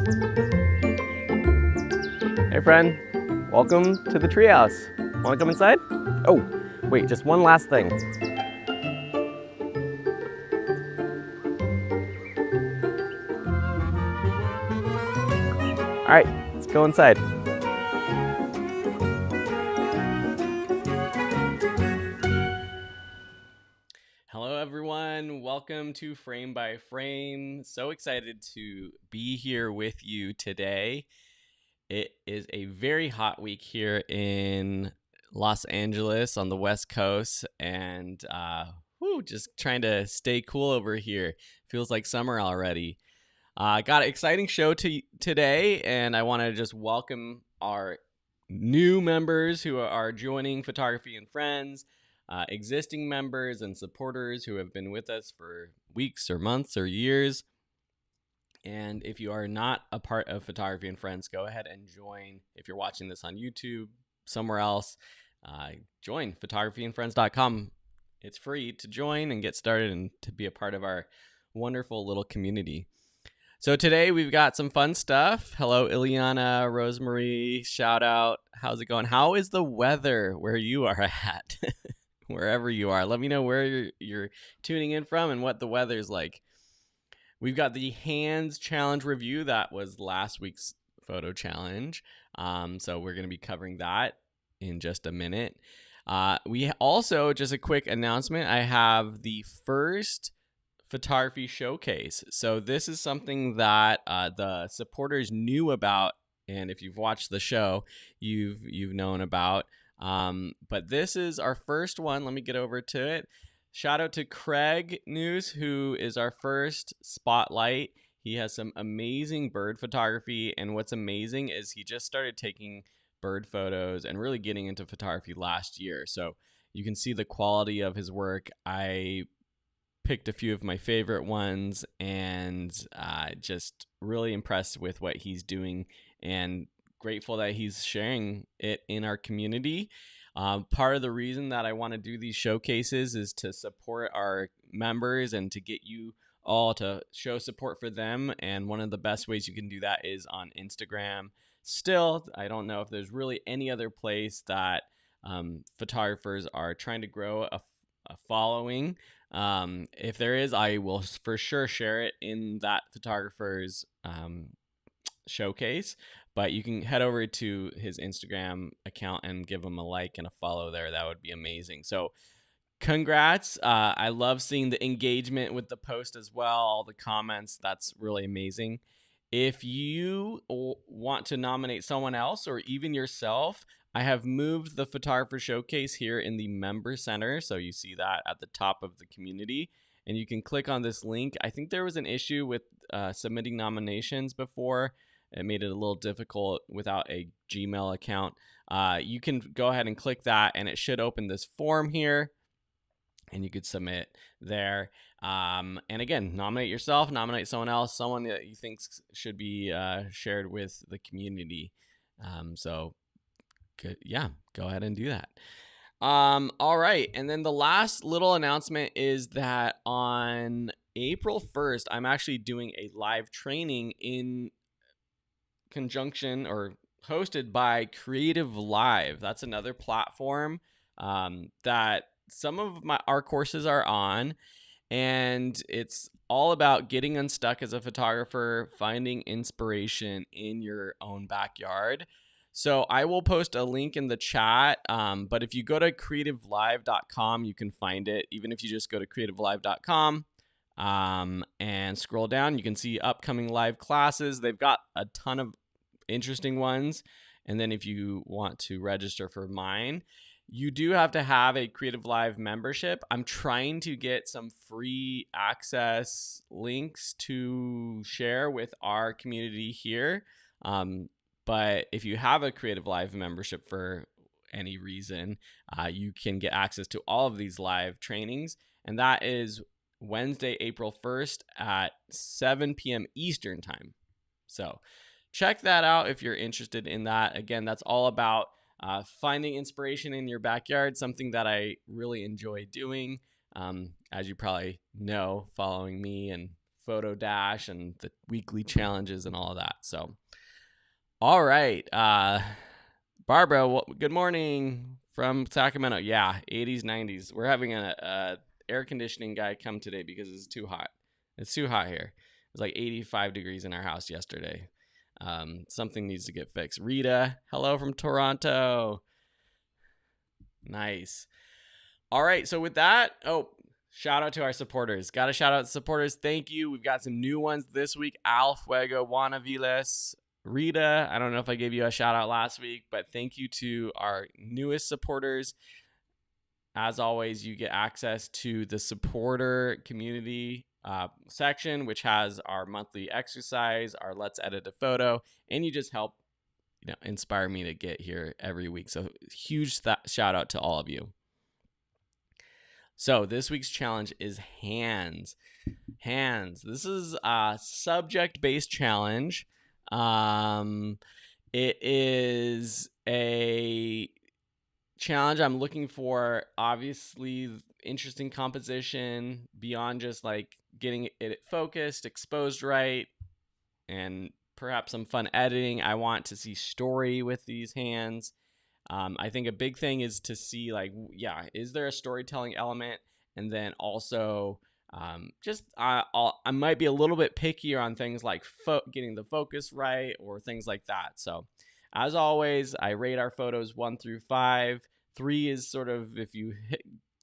Hey friend, welcome to the treehouse. Want to come inside? Oh, wait, just one last thing. All right, let's go inside. Hello everyone, welcome to Frame by Frame. So excited to be here with you today. It is a very hot week here in Los Angeles on the West Coast, and just trying to stay cool over here. Feels like summer already. Got an exciting show today, and I want to just welcome our new members who are joining Photography and Friends, existing members and supporters who have been with us for weeks or months or years. And if you are not a part of Photography and Friends, go ahead and join. If you're watching this on YouTube, somewhere else, join photographyandfriends.com. It's free to join and get started and to be a part of our wonderful little community. So today we've got some fun stuff. Hello, Ileana, Rosemary, shout out. How's it going? How is the weather where you are at? Wherever you are. Let me know where you're tuning in from and what the weather's like. We've got the hands challenge review. That was last week's photo challenge. So we're going to be covering that in just a minute. We also, just a quick announcement, I have the first photography showcase. So this is something that the supporters knew about, and if you've watched the show, you've known about. But this is our first one. Let me get over to it. Shout out to Craig News, who is our first spotlight. He has some amazing bird photography, and what's amazing is he just started taking bird photos and really getting into photography last year. So you can see the quality of his work. I picked a few of my favorite ones, and just really impressed with what he's doing and grateful that he's sharing it in our community. Part of the reason that I want to do these showcases is to support our members and to get you all to show support for them. And one of the best ways you can do that is on Instagram. Still, I don't know if there's really any other place that photographers are trying to grow a following. If there is, I will for sure share it in that photographer's showcase. But you can head over to his Instagram account and give him a like and a follow there. That would be amazing. So congrats. I love seeing the engagement with the post as well, all the comments. That's really amazing. If you want to nominate someone else or even yourself, I have moved the photographer showcase here in the member center. So you see that at the top of the community, and you can click on this link. I think there was an issue with submitting nominations before. It made it a little difficult without a Gmail account. You can go ahead and click that, and it should open this form here, and you could submit there. And again, nominate yourself, nominate someone else, someone that you think should be shared with the community. So yeah, go ahead and do that. All right. And then the last little announcement is that on April 1st, I'm actually doing a live training in conjunction or hosted by Creative Live. That's another platform that some of our courses are on, and it's all about getting unstuck as a photographer, finding inspiration in your own backyard. So I will post a link in the chat, but if you go to creativelive.com, you can find it. Even if you just go to creativelive.com and scroll down, you can see upcoming live classes. They've got a ton of interesting ones. And then if you want to register for mine, you do have to have a Creative Live membership. I'm trying to get some free access links to share with our community here. But if you have a Creative Live membership for any reason, you can get access to all of these live trainings. And that is Wednesday, April 1st at 7 p.m. Eastern time. So check that out if you're interested in that. Again, that's all about finding inspiration in your backyard, something that I really enjoy doing. As you probably know, following me and photo dash and the weekly challenges and all of that. So, all right. Barbara, good morning from Sacramento. Yeah, 80s, 90s. We're having a air conditioning guy come today because it's too hot. It's too hot here. It was like 85 degrees in our house yesterday. Something needs to get fixed. Rita, hello from Toronto. Nice. All right, so with that, shout out to our supporters. Got to shout out to supporters. Thank you. We've got some new ones this week. Al Fuego, Juana Viles, Rita. I don't know if I gave you a shout out last week, but thank you to our newest supporters. As always, you get access to the supporter community section, which has our monthly exercise, our Let's Edit a Photo, and you just help inspire me to get here every week. So huge shout out to all of you. So this week's challenge is hands. This is a subject-based challenge. It is a challenge I'm looking for, obviously, interesting composition beyond just like getting it focused, exposed right, and perhaps some fun editing. I want to see story with these hands. I think a big thing is to see is there a storytelling element? And then also I might be a little bit pickier on things like getting the focus right or things like that. So as always, I rate our photos 1 through 5. 3 is sort of if you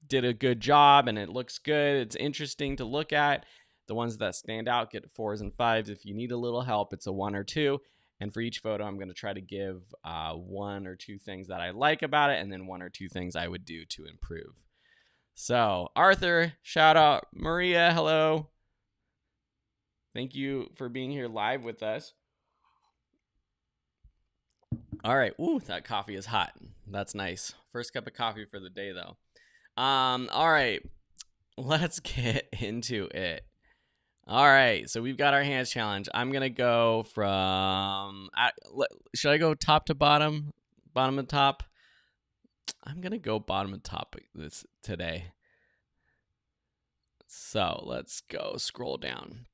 did a good job and it looks good, it's interesting to look at. The ones that stand out get 4s and 5s. If you need a little help, it's a 1 or 2. And for each photo, I'm going to try to give 1 or 2 things that I like about it, and then 1 or 2 things I would do to improve. So, Arthur, shout out. Maria, hello. Thank you for being here live with us. All right. Ooh, that coffee is hot. That's nice. First cup of coffee for the day, though. All right. Let's get into it. All right, so we've got our hands challenge. I'm going to go from, should I go top to bottom, bottom to top? I'm going to go bottom to top this today. So let's go scroll down.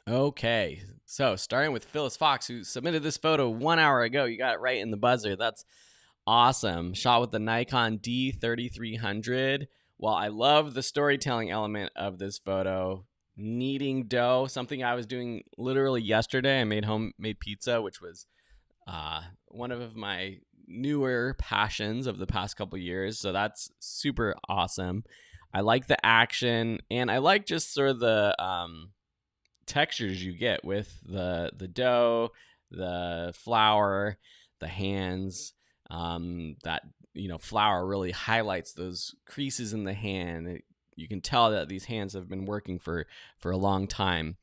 Okay, so starting with Phyllis Fox, who submitted this photo 1 hour ago. You got it right in the buzzer. That's awesome. Shot with the Nikon D3300. Well, I love the storytelling element of this photo. Kneading dough, something I was doing literally yesterday. I made homemade pizza, which was one of my newer passions of the past couple years. So that's super awesome. I like the action, and I like just sort of the textures you get with the dough, the flour, the hands. That flour really highlights those creases in the hand. You can tell that these hands have been working for a long time.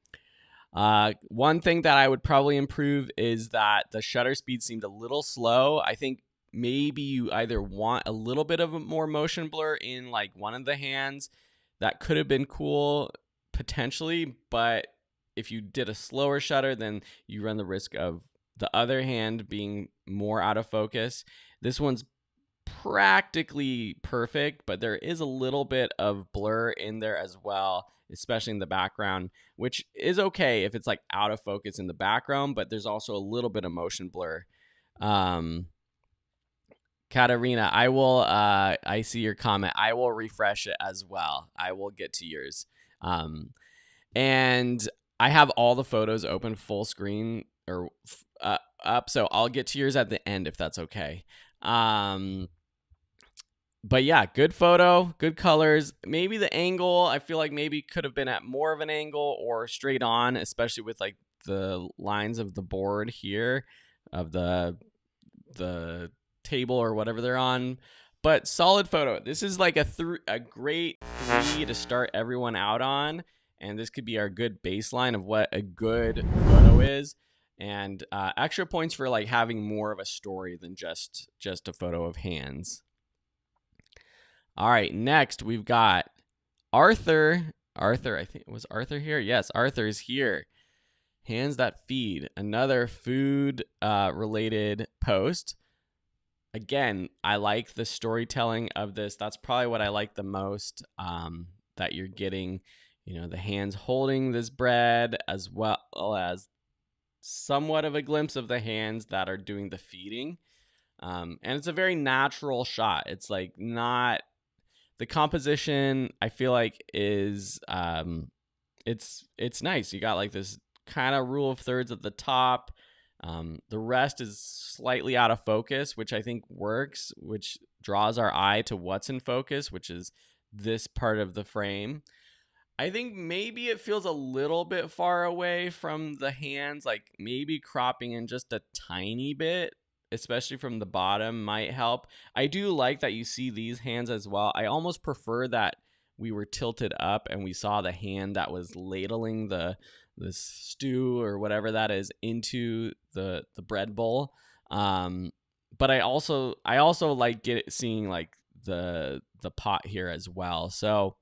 One thing that I would probably improve is that the shutter speed seemed a little slow. I think maybe you either want a little bit of a more motion blur in like one of the hands. That could have been cool potentially, but if you did a slower shutter, then you run the risk of the other hand being more out of focus. This one's practically perfect, but there is a little bit of blur in there as well, especially in the background, which is okay if it's like out of focus in the background, but there's also a little bit of motion blur. Katarina, I see your comment. I will refresh it as well. I will get to yours. And I have all the photos open full screen or up, so I'll get to yours at the end if that's okay. But yeah, good photo, good colors. Maybe the angle, I feel like maybe could have been at more of an angle or straight on, especially with like the lines of the board here of the table or whatever they're on. But solid photo. This is like a great 3 to start everyone out on. And this could be our good baseline of what a good photo is. And extra points for like having more of a story than just a photo of hands. All right, next we've got Arthur. I think, was Arthur here? Yes, Arthur's here. Hands That Feed, another food related post. Again, I like the storytelling of this. That's probably what I like the most, that you're getting the hands holding this bread, as well as somewhat of a glimpse of the hands that are doing the feeding. And it's a very natural shot. It's like not the composition, I feel like, is it's nice. You got like this kind of rule of thirds at the top. The rest is slightly out of focus, which I think works, which draws our eye to what's in focus, which is this part of the frame. I think maybe it feels a little bit far away from the hands, like maybe cropping in just a tiny bit, especially from the bottom, might help. I do like that you see these hands as well. I almost prefer that we were tilted up and we saw the hand that was ladling the stew or whatever that is into the bread bowl. But I also like seeing like the pot here as well. So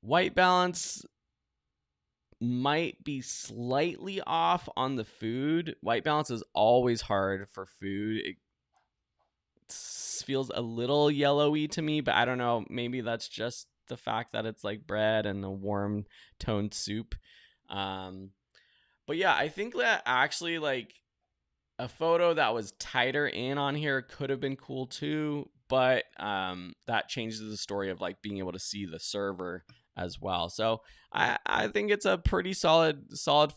white balance might be slightly off on the food. White balance is always hard for food. It feels a little yellowy to me, but I don't know. Maybe that's just the fact that it's like bread and a warm toned soup. But yeah, I think that actually like a photo that was tighter in on here could have been cool too, but that changes the story of like being able to see the server as well. So I think it's a pretty solid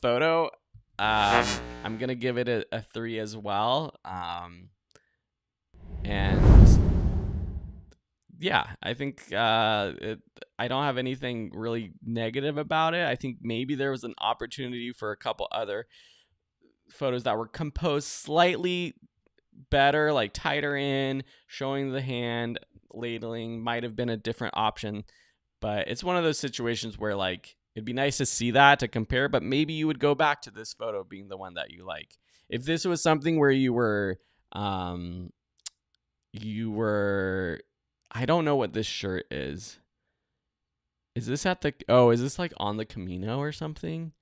photo. I'm gonna give it a 3 as well. And yeah, I think I don't have anything really negative about it. I think maybe there was an opportunity for a couple other photos that were composed slightly better, like tighter in, showing the hand ladling might have been a different option. But it's one of those situations where like it'd be nice to see that to compare, but maybe you would go back to this photo being the one that you like. If this was something where you were I don't know what this shirt is. Is this is this like on the Camino or something?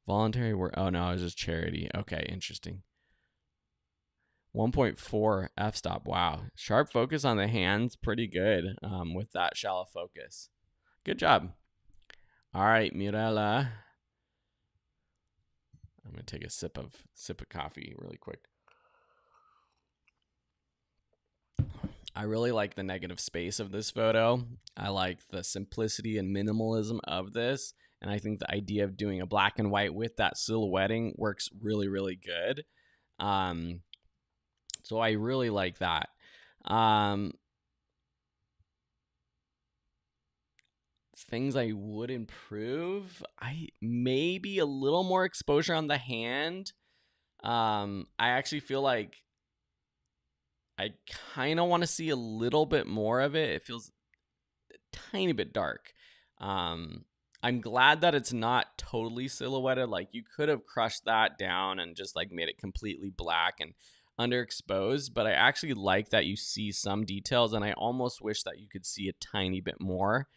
Voluntary work. Oh no, it was just charity. Okay, interesting. 1.4 f-stop. Wow. Sharp focus on the hands. Pretty good with that shallow focus. Good job. All right, Mirella. I'm going to take a sip of coffee really quick. I really like the negative space of this photo. I like the simplicity and minimalism of this. And I think the idea of doing a black and white with that silhouetting works really, really good. So I really like that. Things I would improve, maybe a little more exposure on the hand. I actually feel like I kind of want to see a little bit more of it. It feels a tiny bit dark. I'm glad that it's not totally silhouetted. Like you could have crushed that down and just like made it completely black and underexposed, but I actually like that you see some details, and I almost wish that you could see a tiny bit more.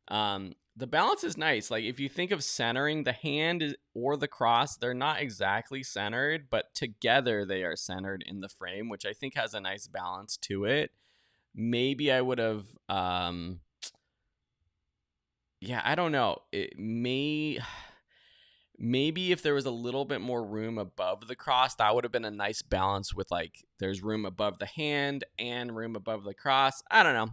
The balance is nice. Like if you think of centering, the hand or the cross, they're not exactly centered, but together they are centered in the frame, which I think has a nice balance to it. Maybe I would have, yeah, I don't know. Maybe if there was a little bit more room above the cross, that would have been a nice balance with like there's room above the hand and room above the cross. I don't know.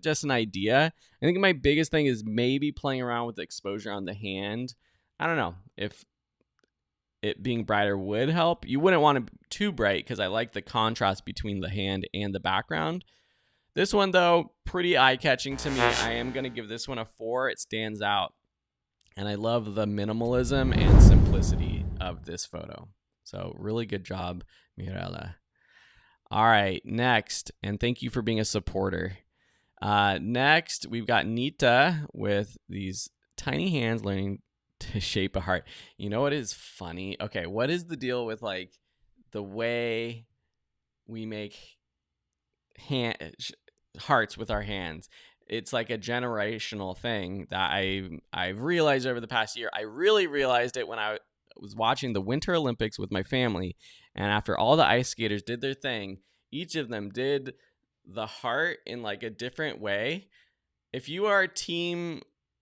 Just an idea. I think my biggest thing is maybe playing around with the exposure on the hand. I don't know if it being brighter would help. You wouldn't want it too bright because I like the contrast between the hand and the background. This one, though, pretty eye-catching to me. I am going to give this one a 4. It stands out. And I love the minimalism and simplicity of this photo. So really good job, Mirella. All right, next, and thank you for being a supporter. Next, we've got Nita with these tiny hands learning to shape a heart. You know what is funny? Okay, what is the deal with like the way we make hearts with our hands? It's like a generational thing that I've realized over the past year. I really realized it when I was watching the Winter Olympics with my family. And after all the ice skaters did their thing, each of them did the heart in like a different way. If you are team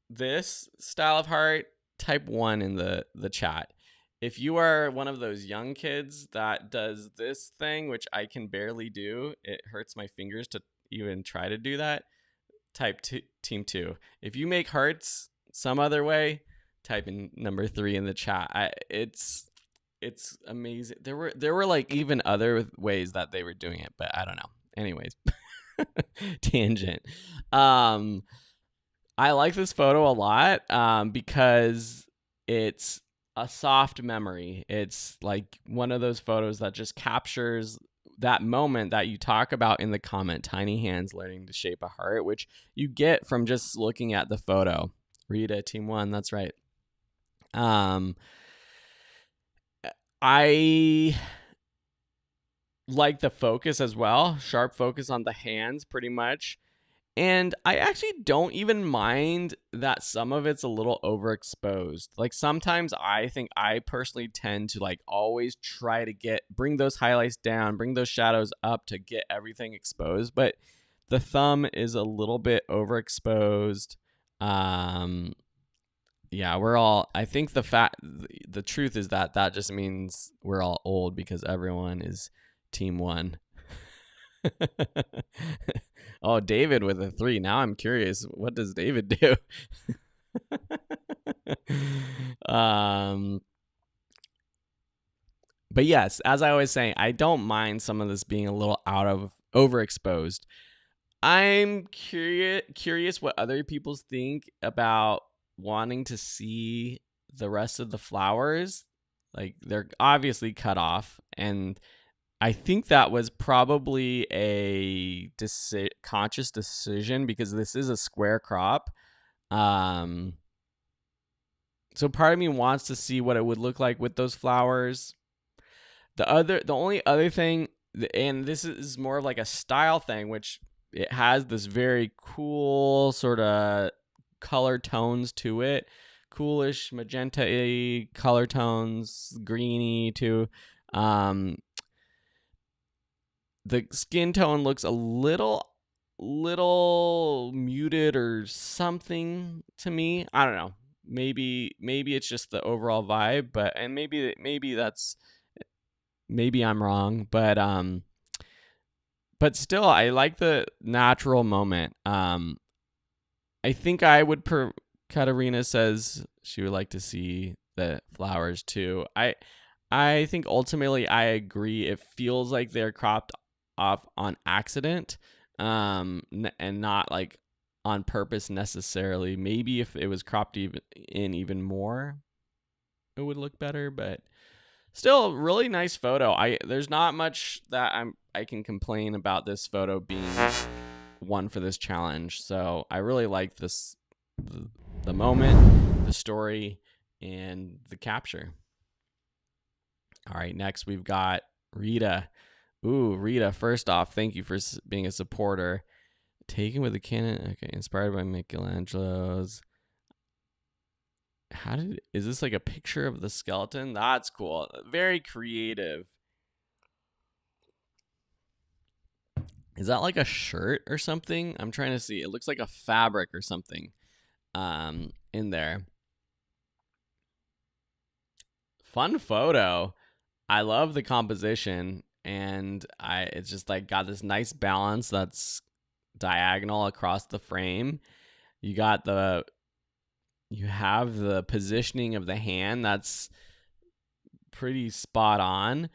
this style of heart, type 1 in the chat. If you are one of those young kids that does this thing, which I can barely do, it hurts my fingers to even try to do that, type team 2. If you make hearts some other way, type in number 3 in the chat. It's amazing. There were like even other ways that they were doing it, but I don't know. Anyways, tangent. I like this photo a lot because it's a soft memory. It's like one of those photos that just captures that moment that you talk about in the comment, tiny hands learning to shape a heart, which you get from just looking at the photo. Rita, team 1, that's right. I like the focus as well, sharp focus on the hands pretty much. And I actually don't even mind that some of it's a little overexposed. Like sometimes I think I personally tend to like always try to bring those highlights down, bring those shadows up to get everything exposed. But the thumb is a little bit overexposed. Yeah, I think the truth is that just means we're all old because everyone is team 1. Oh, David with a 3. Now I'm curious. What does David do? But yes, as I was saying, I don't mind some of this being a little overexposed. I'm curious what other people think about wanting to see the rest of the flowers. Like they're obviously cut off, and I think that was probably a conscious decision because this is a square crop. So part of me wants to see what it would look like with those flowers. The only other thing, and this is more of like a style thing, which it has this very cool sort of color tones to it, coolish magenta-y color tones, greeny too. The skin tone looks a little muted or something to me. I don't know. Maybe it's just the overall vibe, and maybe I'm wrong, but still I like the natural moment. I think I would Katarina says she would like to see the flowers too. I think ultimately I agree. It feels like they're cropped off on accident, and not like on purpose necessarily. Maybe if it was cropped even more, it would look better. But still, really nice photo. There's not much that I can complain about this photo being one for this challenge. So I really like this, the moment, the story, and the capture. All right, next we've got Rita. Ooh, Rita, first off, thank you for being a supporter. Taken with a Canon. Okay, inspired by Michelangelo's. Is this like a picture of the skeleton? That's cool. Very creative. Is that like a shirt or something? I'm trying to see. It looks like a fabric or something in there. Fun photo. I love the composition, and it's just like got this nice balance that's diagonal across the frame. You have the positioning of the hand that's pretty spot on.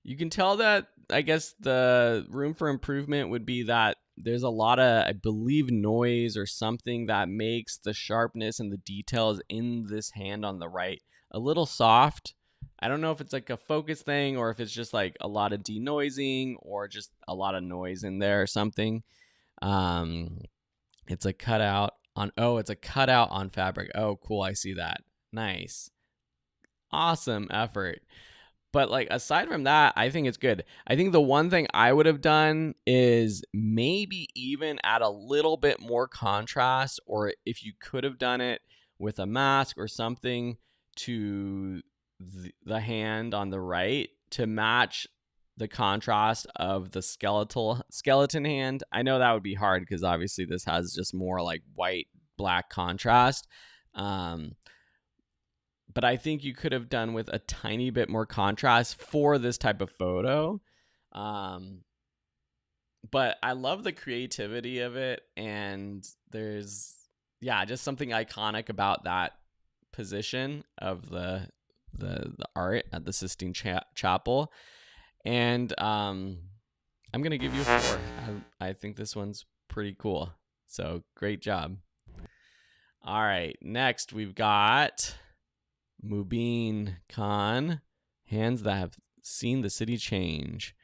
You can tell that, I guess, the room for improvement would be that there's a lot of, I believe, noise or something that makes the sharpness and the details in this hand on the right a little soft. I don't know if it's like a focus thing or if it's just like a lot of denoising or just a lot of noise in there or something. It's a cutout on fabric. Oh, cool. I see that. Nice. Awesome effort. But like aside from that, I think it's good. I think the one thing I would have done is maybe even add a little bit more contrast, or if you could have done it with a mask or something to the hand on the right to match the contrast of the skeleton hand. I know that would be hard because obviously this has just more like white black contrast. But I think you could have done with a tiny bit more contrast for this type of photo. But I love the creativity of it, and there's just something iconic about that position of the art at the Sistine Chapel. And I'm gonna give you a 4. I think this one's pretty cool. So great job. All right, next we've got Mubin Khan, hands that have seen the city change.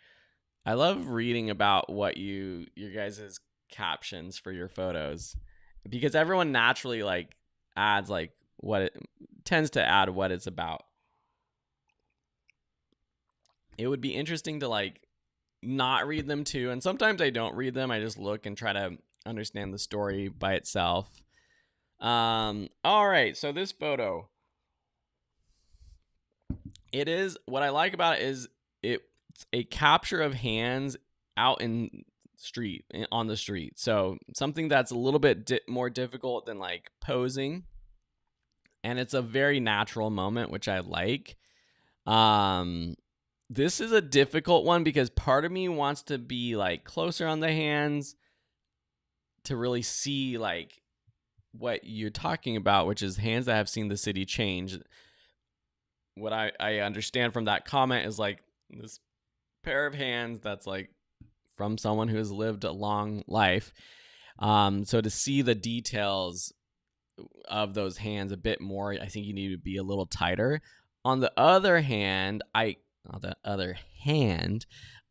I love reading about what your guys' captions for your photos, because everyone naturally like adds like what it tends to add what it's about. It would be interesting to like not read them too, and sometimes I don't read them. I just look and try to understand the story by itself. All right, so this photo, it is, what I like about it is it's a capture of hands out on the street. So something that's a little bit more difficult than like posing, and it's a very natural moment, which I like. This is a difficult one because part of me wants to be like closer on the hands to really see like what you're talking about, which is hands that have seen the city change. What I understand from that comment is like this pair of hands that's like from someone who has lived a long life. So to see the details of those hands a bit more, I think you need to be a little tighter. On the other hand,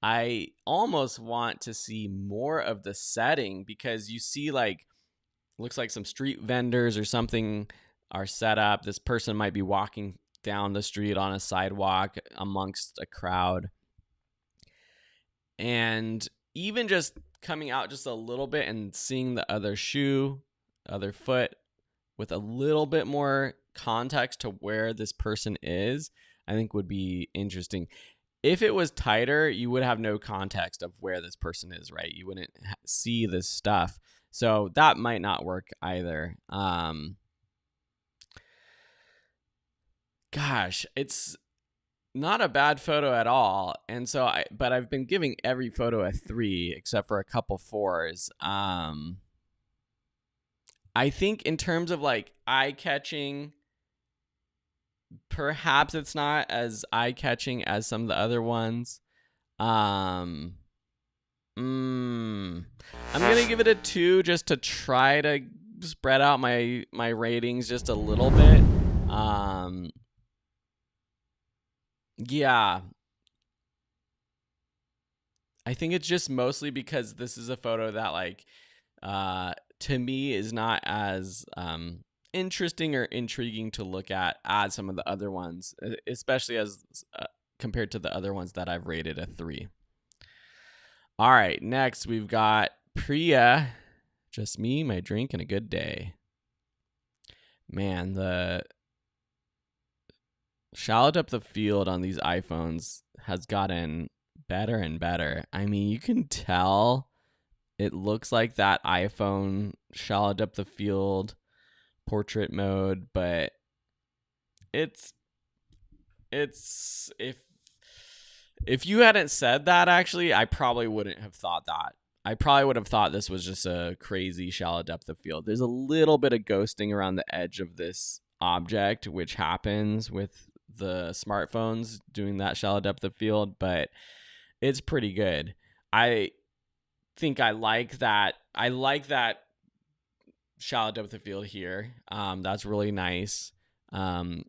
I almost want to see more of the setting, because you see like, looks like some street vendors or something are set up. This person might be walking down the street on a sidewalk amongst a crowd. And even just coming out just a little bit and seeing the other foot with a little bit more context to where this person is, I think would be interesting. If it was tighter, you would have no context of where this person is, right? You wouldn't see this stuff. So that might not work either. Gosh, it's not a bad photo at all. And so but I've been giving every photo a 3 except for a couple 4s. I think in terms of like eye-catching, perhaps it's not as eye-catching as some of the other ones. I'm gonna give it a 2 just to try to spread out my ratings just a little bit. Yeah, I think it's just mostly because this is a photo that like to me is not as interesting or intriguing to look at as some of the other ones, especially as compared to the other ones that I've rated a 3. All right, next we've got Priya, just me, my drink, and a good day. Man, the shallow depth of field on these iPhones has gotten better and better. I mean, you can tell it looks like that iPhone shallow depth of field portrait mode, but it's if you hadn't said that, actually, I probably wouldn't have thought that. I probably would have thought this was just a crazy shallow depth of field. There's a little bit of ghosting around the edge of this object, which happens with the smartphones doing that shallow depth of field, but it's pretty good. I think I like that. I like that shallow depth of field here. That's really nice. The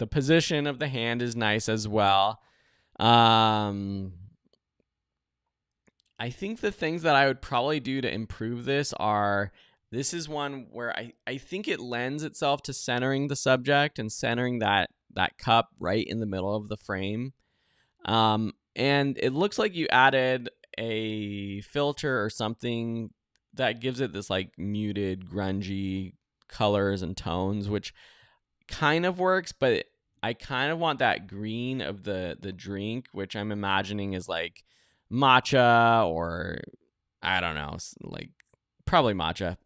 position of the hand is nice as well. I think the things that I would probably do to improve this are, this is one where I think it lends itself to centering the subject and centering that cup right in the middle of the frame. And it looks like you added a filter or something that gives it this like muted, grungy colors and tones, which kind of works, but I kind of want that green of the drink, which I'm imagining is like matcha or I don't know, like Probably matcha.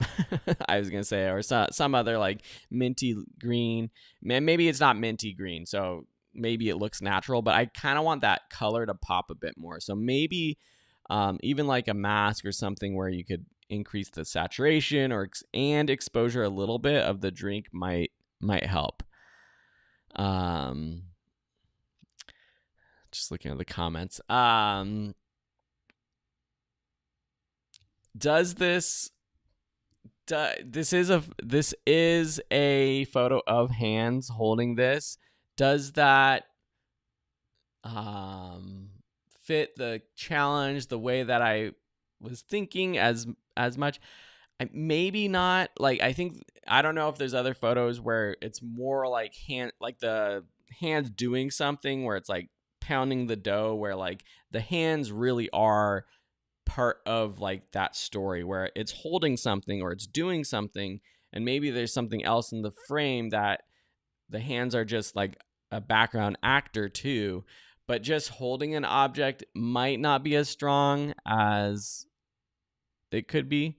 I was gonna say, or some other like minty green. Man, maybe it's not minty green, so maybe it looks natural, but I kind of want that color to pop a bit more. So maybe even like a mask or something where you could increase the saturation and exposure a little bit of the drink might help. Just looking at the comments. Does this this is a photo of hands holding this. Does that fit the challenge the way that I was thinking as much? Maybe not. Like I don't know if there's other photos where it's more like the hands doing something where it's like pounding the dough, where like the hands really are part of like that story, where it's holding something or it's doing something, and maybe there's something else in the frame that the hands are just like a background actor too, but just holding an object might not be as strong as it could be.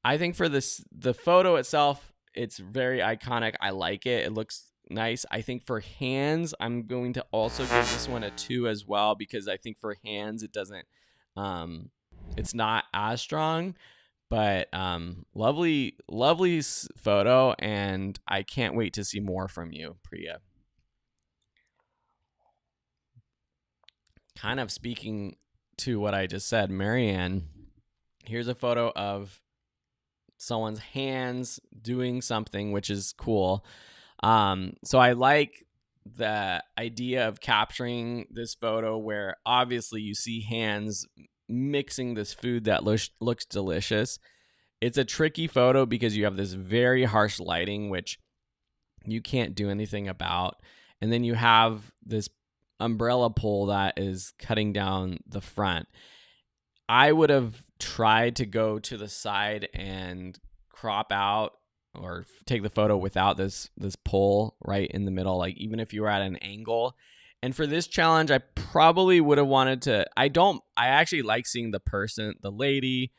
I think for the photo itself, it's very iconic. I like it. It looks nice. I think for hands, I'm going to also give this one a 2 as well, because I think for hands it doesn't it's not as strong, but lovely photo, and I can't wait to see more from you, Priya. Kind of speaking to what I just said, Marianne, here's a photo of someone's hands doing something, which is cool. So I like the idea of capturing this photo where obviously you see hands mixing this food that looks delicious. It's a tricky photo because you have this very harsh lighting, which you can't do anything about. And then you have this umbrella pole that is cutting down the front. I would have tried to go to the side and crop out or take the photo without this pole right in the middle, like even if you were at an angle. And for this challenge, I probably would have wanted to, I actually like seeing the lady.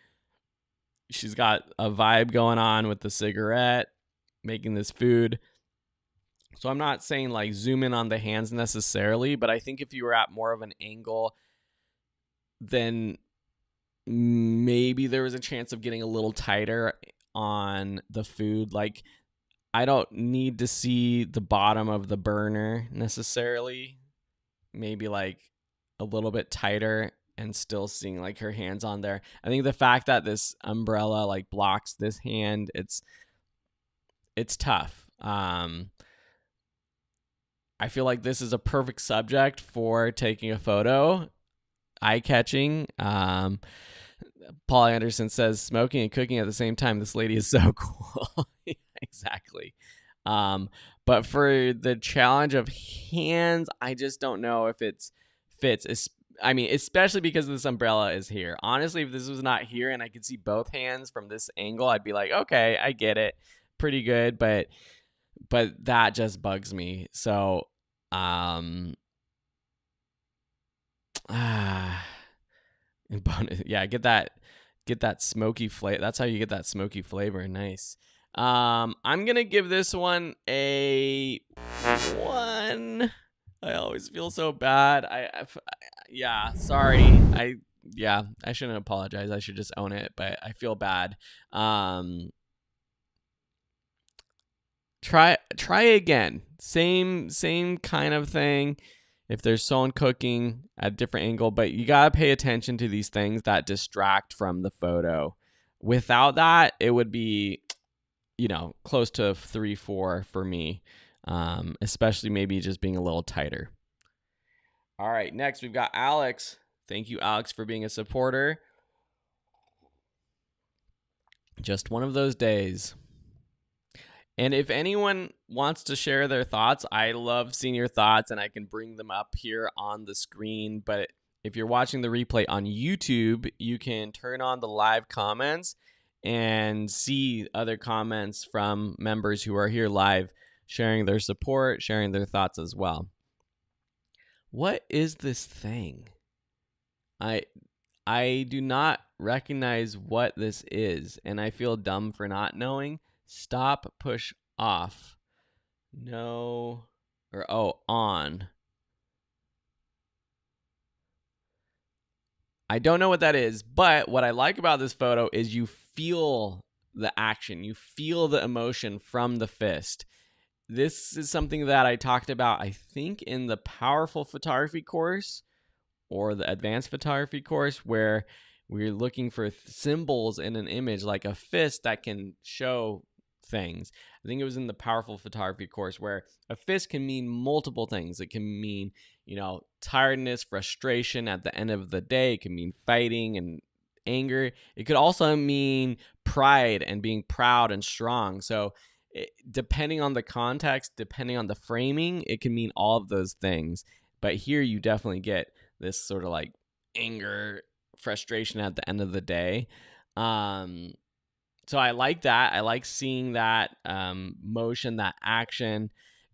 She's got a vibe going on with the cigarette, making this food. So I'm not saying like zoom in on the hands necessarily, but I think if you were at more of an angle, then maybe there was a chance of getting a little tighter on the food. Like, I don't need to see the bottom of the burner necessarily. Maybe like a little bit tighter and still seeing like her hands on there. I think the fact that this umbrella like blocks this hand, it's tough. I feel like this is a perfect subject for taking a photo. Eye-catching. Paul Anderson says, smoking and cooking at the same time. This lady is so cool. Exactly. But for the challenge of hands, I just don't know if it fits. I mean, especially because this umbrella is here. Honestly, if this was not here and I could see both hands from this angle, I'd be like, okay, I get it. Pretty good. But that just bugs me. So, yeah, get that smoky flavor. That's how you get that smoky flavor. Nice. I'm gonna give this one a 1. I always feel so bad. Yeah, sorry. I shouldn't apologize. I should just own it, but I feel bad. Try again. Same kind of thing. If there's someone cooking at a different angle, but you got to pay attention to these things that distract from the photo. Without that, it would be, close to 3-4 for me, especially maybe just being a little tighter. All right, next we've got Alex. Thank you, Alex, for being a supporter. Just one of those days. And if anyone wants to share their thoughts, I love seeing your thoughts and I can bring them up here on the screen. But if you're watching the replay on YouTube, you can turn on the live comments and see other comments from members who are here live, sharing their support, sharing their thoughts as well. What is this thing? I do not recognize what this is, and I feel dumb for not knowing. Stop, push, off. No, or on. I don't know what that is, but what I like about this photo is you feel the action. You feel the emotion from the fist. This is something that I talked about, I think, in the powerful photography course or the advanced photography course, where we're looking for symbols in an image, like a fist that can show things. I think it was in the powerful photography course, where a fist can mean multiple things. It can mean, tiredness, frustration at the end of the day. It can mean fighting and anger. It could also mean pride and being proud and strong. So depending on the context, depending on the framing, it can mean all of those things. But here you definitely get this sort of like anger, frustration at the end of the day. So I like that. I like seeing that motion, that action,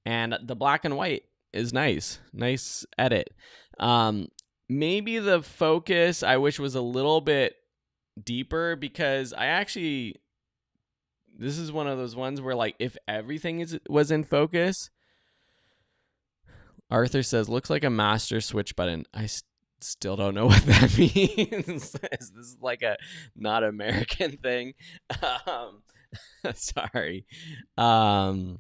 and the black and white is nice. Nice edit. Maybe the focus I wish was a little bit deeper, because this is one of those ones where, like, if everything was in focus. Arthur says, looks like a master switch button. I still don't know what that means. This is like a not American thing. Sorry. But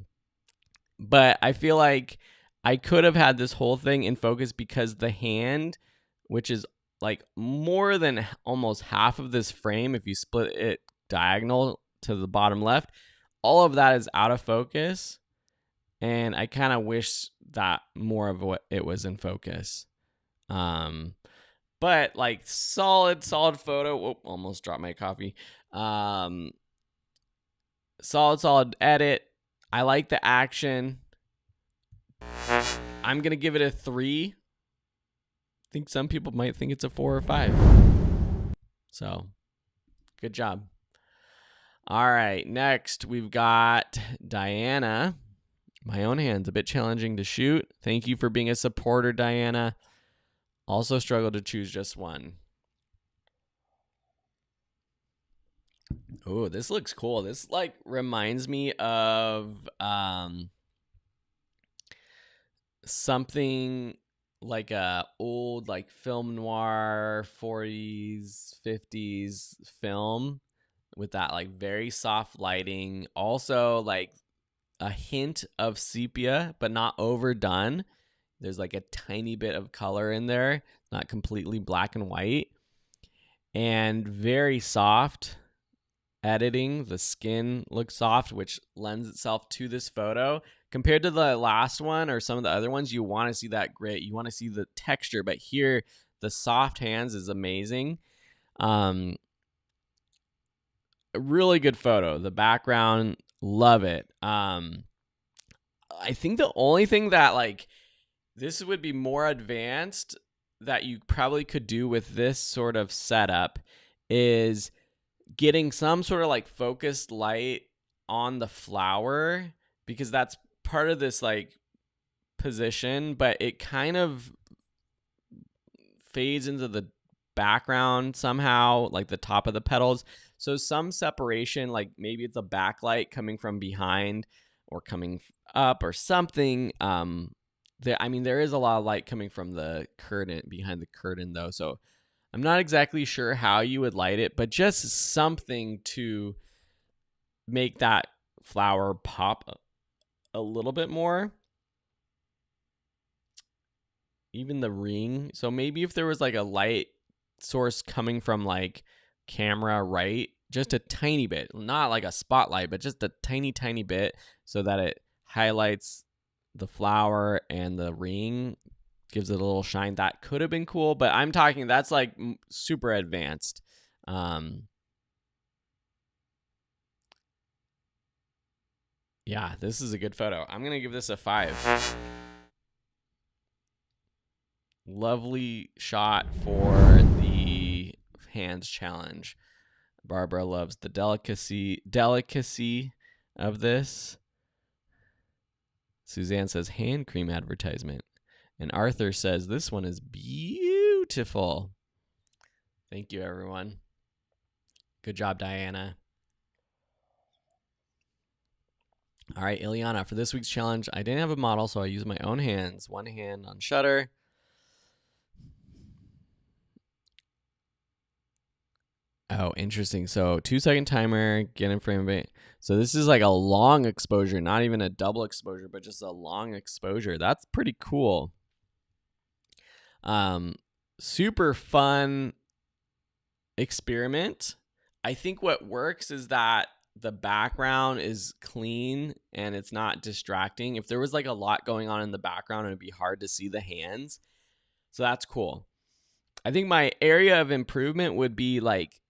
I feel like I could have had this whole thing in focus, because the hand, which is like more than almost half of this frame, if you split it diagonal to the bottom left, all of that is out of focus. And I kind of wish that more of what it was in focus. But like solid photo. Whoa, almost dropped my coffee. Solid edit. I like the action. I'm going to give it a 3. I think some people might think it's a 4 or 5. So, good job. All right, next we've got Diana. My own hand's a bit challenging to shoot. Thank you for being a supporter, Diana. Also struggled to choose just one. Oh, this looks cool. This like reminds me of something like a old like film noir 40s, 50s film with that like very soft lighting. Also like a hint of sepia, but not overdone. There's like a tiny bit of color in there, not completely black and white. And very soft editing. The skin looks soft, which lends itself to this photo. Compared to the last one or some of the other ones, you want to see that grit. You want to see the texture. But here, the soft hands is amazing. A really good photo. The background, love it. I think the only thing that like this would be more advanced that you probably could do with this sort of setup is getting some sort of like focused light on the flower, because that's part of this like position, but it kind of fades into the background somehow, like the top of the petals. So some separation, like maybe it's a backlight coming from behind or coming up or something. There is a lot of light coming from the curtain, behind the curtain though. So I'm not exactly sure how you would light it, but just something to make that flower pop a little bit more. Even the ring. So maybe if there was like a light source coming from like camera right, just a tiny bit, not like a spotlight, but just a tiny bit, so that it highlights the flower and the ring, gives it a little shine. That could have been cool, but I'm talking that's like super advanced. Yeah, this is a good photo. I'm gonna give this a 5. Lovely shot for the hands challenge. Barbara loves the delicacy of this. Suzanne says hand cream advertisement. And Arthur says this one is beautiful. Thank you, everyone. Good job, Diana. All right, Ileana, for this week's challenge, I didn't have a model, so I used my own hands. One hand on shutter. Oh, interesting. So 2-second timer, get in frame of it. So this is like a long exposure, not even a double exposure, but just a long exposure. That's pretty cool. Super fun experiment. I think what works is that the background is clean and it's not distracting. If there was like a lot going on in the background, it'd be hard to see the hands. So that's cool. I think my area of improvement would be like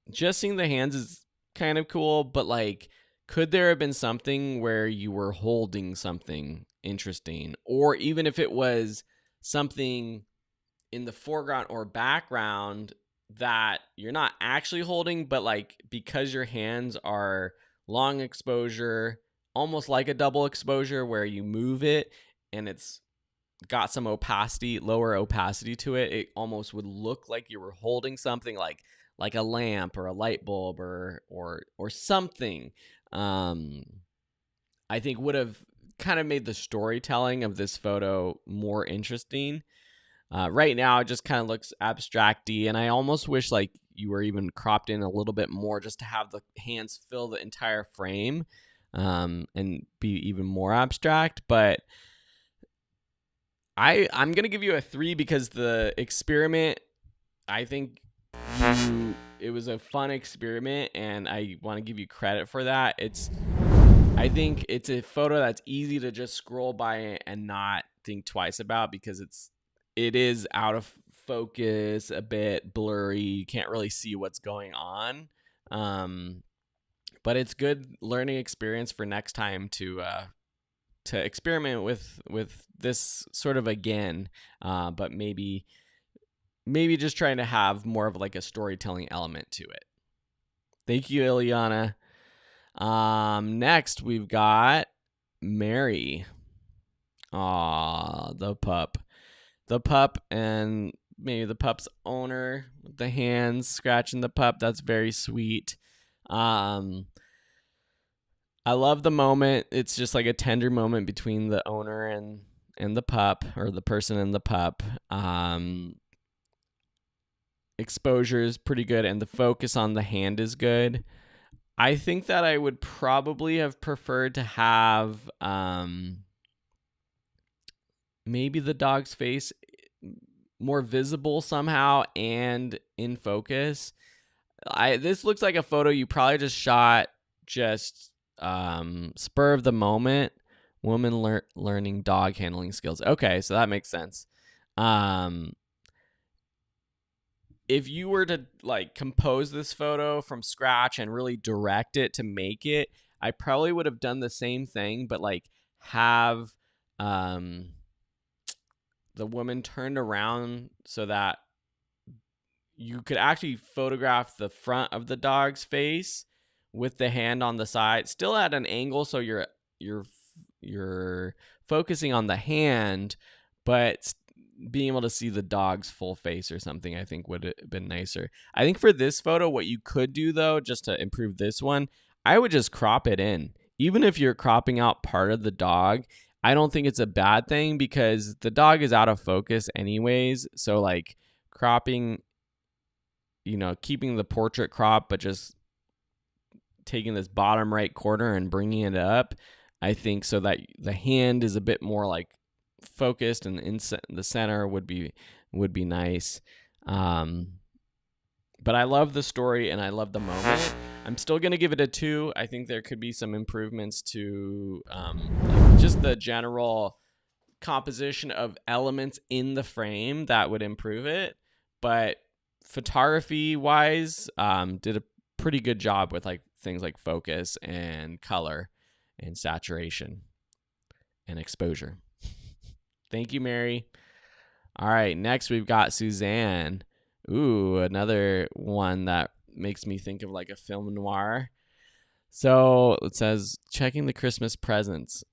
just seeing the hands is kind of cool, but like, could there have been something where you were holding something interesting? Or even if it was something in the foreground or background that you're not actually holding, but like because your hands are long exposure, almost like a double exposure where you move it and it's got some opacity, lower opacity to it, it almost would look like you were holding something like a lamp or a light bulb or something. I think would have kind of made the storytelling of this photo more interesting. Right now, it just kind of looks abstract-y, and I almost wish like you were even cropped in a little bit more just to have the hands fill the entire frame and be even more abstract. But I'm going to give you a 3 because the experiment, I think it was a fun experiment, and I want to give you credit for that. I think it's a photo that's easy to just scroll by and not think twice about because it is out of focus, a bit blurry. You can't really see what's going on. But it's good learning experience for next time to experiment with this sort of again, but maybe just trying to have more of like a storytelling element to it. Thank you, Ileana. Next we've got Mary. Aw, the pup. The pup and maybe the pup's owner with the hands scratching the pup. That's very sweet. I love the moment. It's just like a tender moment between the owner and the pup, or the person and the pup. Exposure is pretty good, and the focus on the hand is good. I think that I would probably have preferred to have maybe the dog's face more visible somehow and in focus. This looks like a photo you probably just shot just spur of the moment. Woman learning dog handling skills. Okay, so that makes sense. If you were to like compose this photo from scratch and really direct it to make it, I probably would have done the same thing, but like have the woman turned around so that you could actually photograph the front of the dog's face with the hand on the side, still at an angle, so you're focusing on the hand, but being able to see the dog's full face or something, I think would have been nicer. I think for this photo, what you could do though, just to improve this one, I would just crop it in. Even if you're cropping out part of the dog, I don't think it's a bad thing because the dog is out of focus anyways. So like cropping, keeping the portrait crop, but just taking this bottom right corner and bringing it up, I think, so that the hand is a bit more like focused and in the center would be nice. But I love the story and I love the moment. I'm still going to give it a 2. I think there could be some improvements to like just the general composition of elements in the frame that would improve it. But photography wise, did a pretty good job with like things like focus and color and saturation and exposure. Thank you, Mary. All right, next we've got Suzanne. Ooh, another one that makes me think of like a film noir. So it says, checking the Christmas presents.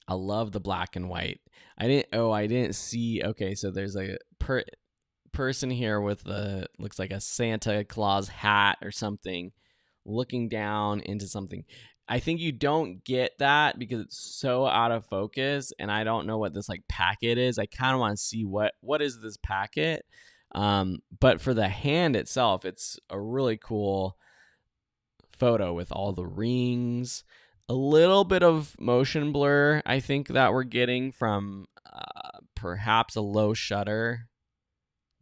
I love the black and white. I didn't see. Okay, so there's a person here with looks like a Santa Claus hat or something, looking down into something. I think you don't get that because it's so out of focus, and I don't know what this like packet is. I kind of want to see what is this packet. But for the hand itself, it's a really cool photo with all the rings, a little bit of motion blur, I think, that we're getting from perhaps a low shutter,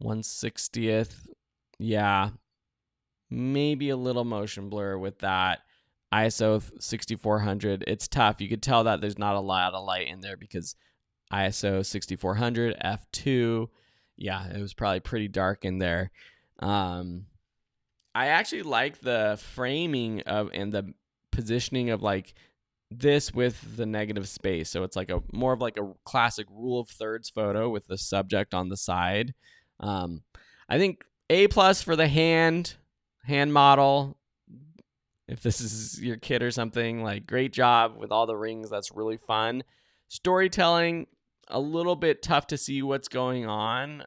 1/60th. Yeah, maybe a little motion blur with that. ISO 6400. It's tough. You could tell that there's not a lot of light in there because ISO 6400 f2. Yeah, it was probably pretty dark in there. I actually like the framing of and the positioning of like this with the negative space. So it's like a more of like a classic rule of thirds photo with the subject on the side. I think A+ for the hand model. If this is your kid or something, like, great job with all the rings. That's really fun. Storytelling, a little bit tough to see what's going on.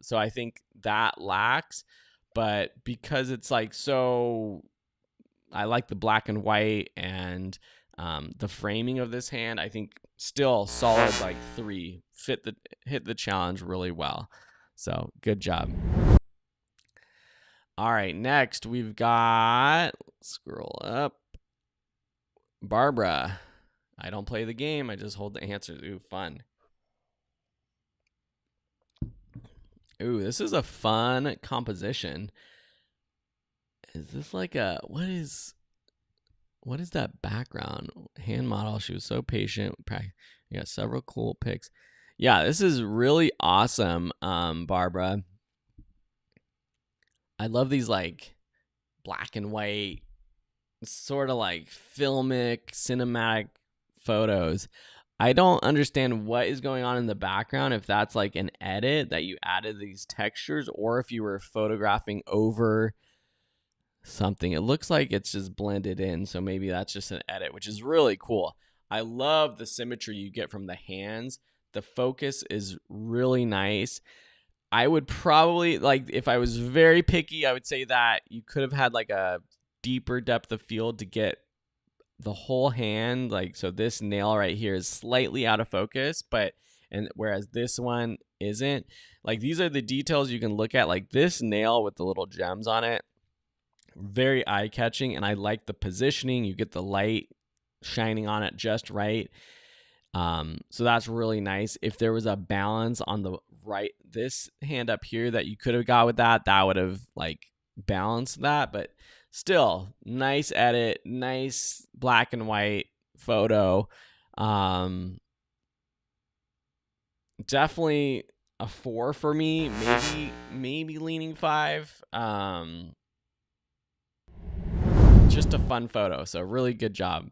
So I think that lacks. But because it's like so, I like the black and white and the framing of this hand. I think still solid like 3. Hit the challenge really well. So good job. All right, next we've got, scroll up, Barbara. I don't play the game. I just hold the answers. Ooh, fun. Ooh, this is a fun composition. Is this like a, what is that background? Hand model. She was so patient. We got several cool pics. Yeah, this is really awesome, Barbara. I love these like black and white, sort of like filmic, cinematic photos. I don't understand what is going on in the background, if that's like an edit that you added these textures or if you were photographing over something. It looks like it's just blended in, so maybe that's just an edit, which is really cool. I love the symmetry you get from the hands. The focus is really nice. I would probably, like, if I was very picky, I would say that you could have had like a deeper depth of field to get the whole hand. Like, so this nail right here is slightly out of focus, and whereas this one isn't. Like, these are the details you can look at, like this nail with the little gems on it. Very eye-catching, and I like the positioning. You get the light shining on it just right. So that's really nice. If there was a balance on the right, this hand up here that you could have got with that would have like balanced that. But still, nice edit, nice black and white photo. Definitely a 4 for me. Maybe leaning 5. Just a fun photo. So really good job.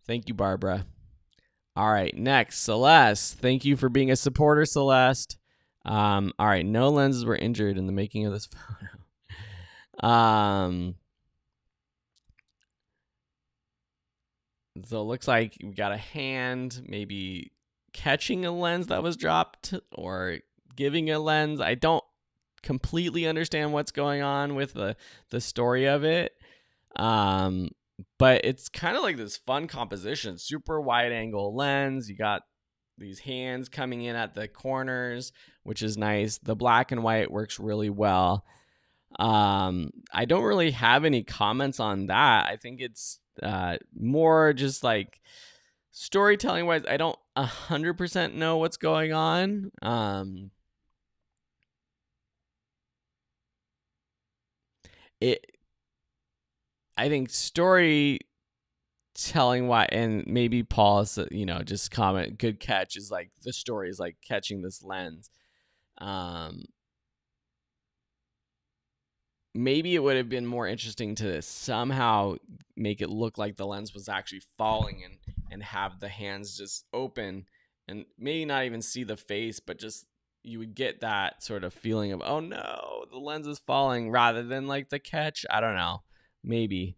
Thank you, Barbara. All right, next, Celeste. Thank you for being a supporter, Celeste. All right, no lenses were injured in the making of this photo. So it looks like we got a hand maybe catching a lens that was dropped or giving a lens. I don't completely understand what's going on with the story of it. But it's kind of like this fun composition, super wide angle lens. You got these hands coming in at the corners, which is nice. The black and white works really well. I don't really have any comments on that. I think it's more just like storytelling wise. I don't 100% know what's going on. I think storytelling why, and maybe Paul, just comment, good catch, is like the story is like catching this lens. Maybe it would have been more interesting to somehow make it look like the lens was actually falling and have the hands just open and maybe not even see the face, but just you would get that sort of feeling of, oh no, the lens is falling, rather than like the catch. I don't know, maybe.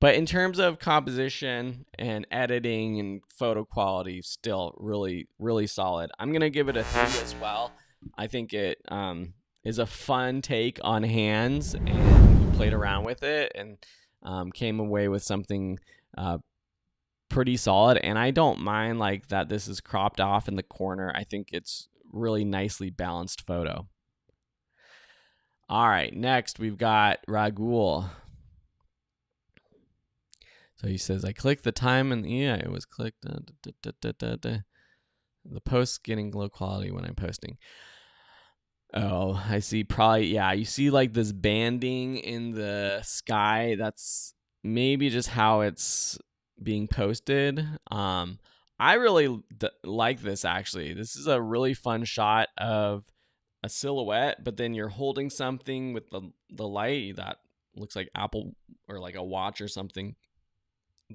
But in terms of composition and editing and photo quality, still really, really solid. I'm going to give it a 3 as well. I think it is a fun take on hands, and we played around with it and came away with something pretty solid. And I don't mind like that this is cropped off in the corner. I think it's really nicely balanced photo. All right, next we've got Ragul. So he says, I clicked the time and yeah, it was clicked. The post's getting low quality when I'm posting. Oh, I see. Probably, yeah. You see like this banding in the sky. That's maybe just how it's being posted. I really like this actually. This is a really fun shot of a silhouette, but then you're holding something with the light that looks like Apple or like a watch or something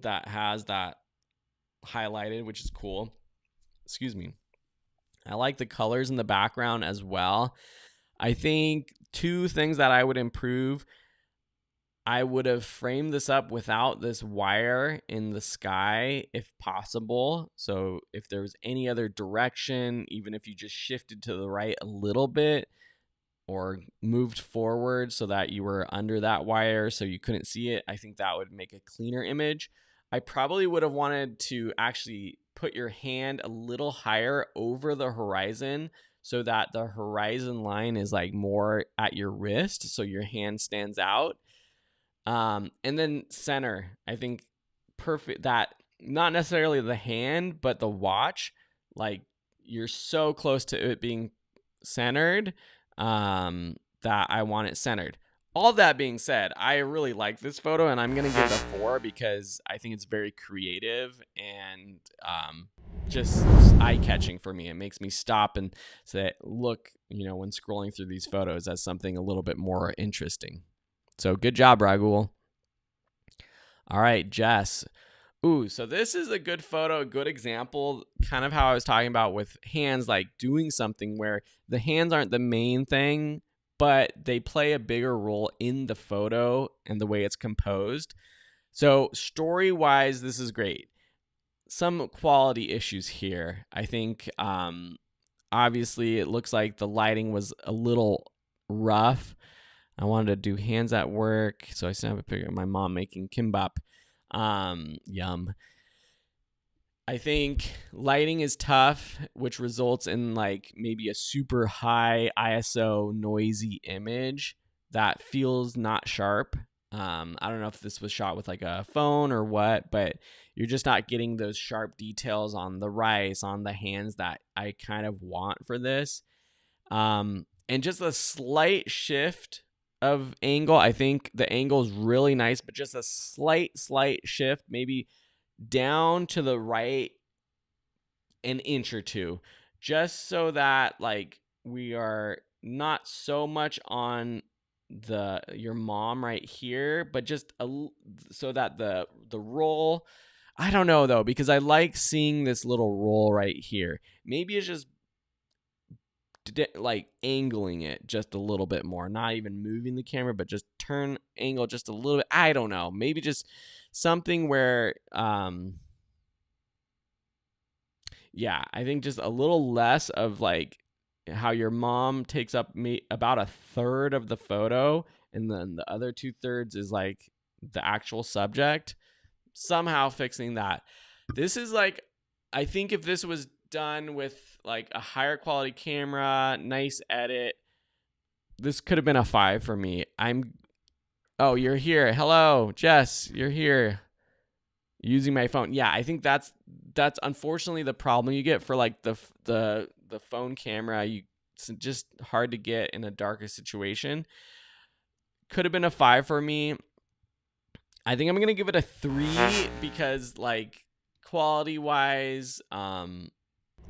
that has that highlighted, which is cool. Excuse me. I like the colors in the background as well. I think two things that I would improve. I would have framed this up without this wire in the sky if possible. So if there was any other direction, even if you just shifted to the right a little bit or moved forward so that you were under that wire so you couldn't see it, I think that would make a cleaner image. I probably would have wanted to actually put your hand a little higher over the horizon so that the horizon line is like more at your wrist so your hand stands out. And then center, I think perfect that not necessarily the hand, but the watch, like you're so close to it being centered that I want it centered. All that being said, I really like this photo and I'm going to give it a 4 because I think it's very creative and just eye-catching for me. It makes me stop and say, look, when scrolling through these photos as something a little bit more interesting. So good job, Ragul. All right, Jess. Ooh, so this is a good photo, a good example, kind of how I was talking about with hands, like doing something where the hands aren't the main thing, but they play a bigger role in the photo and the way it's composed. So story-wise, this is great. Some quality issues here. I think obviously it looks like the lighting was a little rough. I wanted to do hands at work, so I snapped a picture of my mom making kimbap. Yum. I think lighting is tough, which results in like maybe a super high ISO noisy image that feels not sharp. I don't know if this was shot with like a phone or what, but you're just not getting those sharp details on the rice, on the hands that I kind of want for this. And just a slight shift of angle. I think the angle is really nice, but just a slight shift, maybe down to the right an inch or two, just so that like we are not so much on your mom right here, but just so that the roll. I don't know though, because I like seeing this little roll right here. Maybe it's just like angling it just a little bit more, not even moving the camera, but just turn angle just a little bit. I don't know, maybe just something where yeah, I think just a little less of like how your mom takes up about a third of the photo and then the other 2/3 is like the actual subject. Somehow fixing that. This is like, I think if this was done with like a higher quality camera, nice edit, this could have been a 5 for me. Oh, you're here. Hello, Jess, you're here. Using my phone. Yeah, I think that's unfortunately the problem you get for like the phone camera. It's just hard to get in a darker situation. Could have been a 5 for me. I think I'm gonna give it a 3 because like quality wise,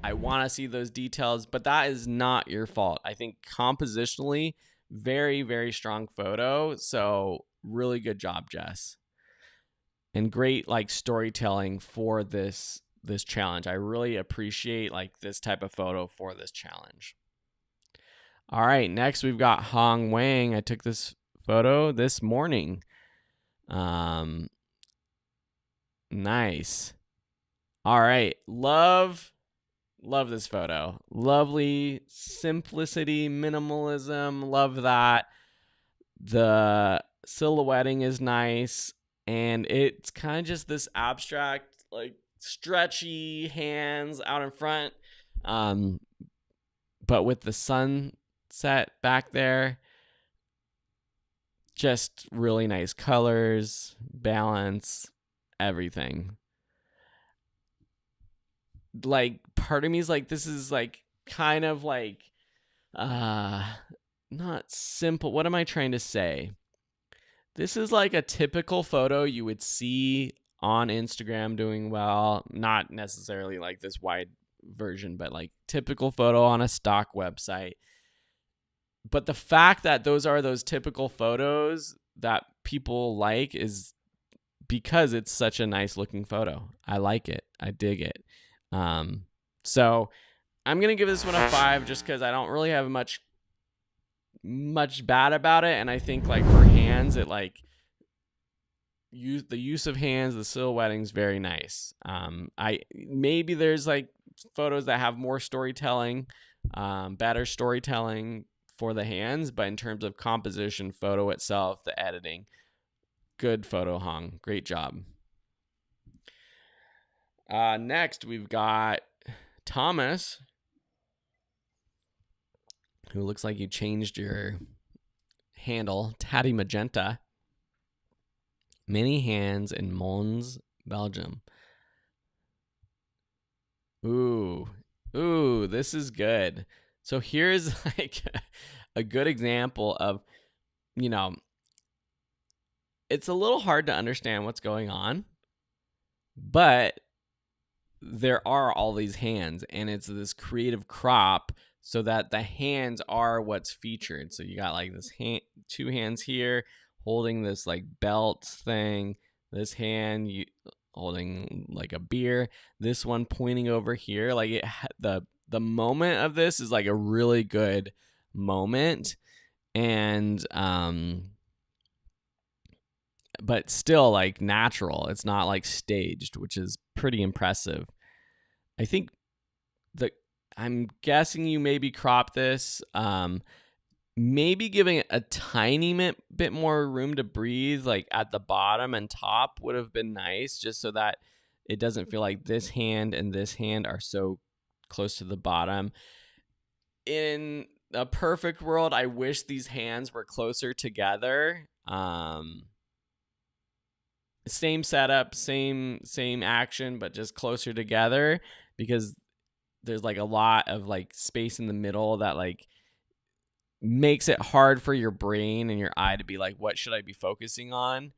I want to see those details, but that is not your fault. I think compositionally, very, very strong photo. So really good job, Jess. And great like storytelling for this challenge. I really appreciate like this type of photo for this challenge. All right, next we've got Hong Wang. I took this photo this morning. Nice. All right, love Love this photo. Lovely simplicity, minimalism. Love that. The silhouetting is nice, and it's kind of just this abstract, like stretchy hands out in front, but with the sunset back there. Just really nice colors, balance, everything. Like, part of me is like, this is like kind of like not simple. What am I trying to say? This is like a typical photo you would see on Instagram doing well. Not necessarily like this wide version, but like typical photo on a stock website. But the fact that those are those typical photos that people like is because it's such a nice looking photo. I like it. I dig it. So I'm going to give this one a 5 just because I don't really have much bad about it. And I think like for hands, it like the use of hands, the silhouetting is very nice. Maybe there's like photos that have more storytelling, better storytelling for the hands, but in terms of composition, photo itself, the editing, good photo, Hong. Great job. Next, we've got Thomas, who looks like you changed your handle, Tatty Magenta. Many hands in Mons, Belgium. Ooh, this is good. So here's like a good example of, it's a little hard to understand what's going on, but there are all these hands, and it's this creative crop so that the hands are what's featured. So you got like this two hands here holding this like belt thing, this hand holding like a beer, this one pointing over here. Like the moment of this is like a really good moment, and but still like natural. It's not like staged, which is pretty impressive. I think I'm guessing you maybe crop this, maybe giving it a tiny bit more room to breathe, like at the bottom and top would have been nice, just so that it doesn't feel like this hand and this hand are so close to the bottom. In a perfect world, I wish these hands were closer together. Same setup, same action, but just closer together, because there's like a lot of like space in the middle that like makes it hard for your brain and your eye to be like, what should I be focusing on?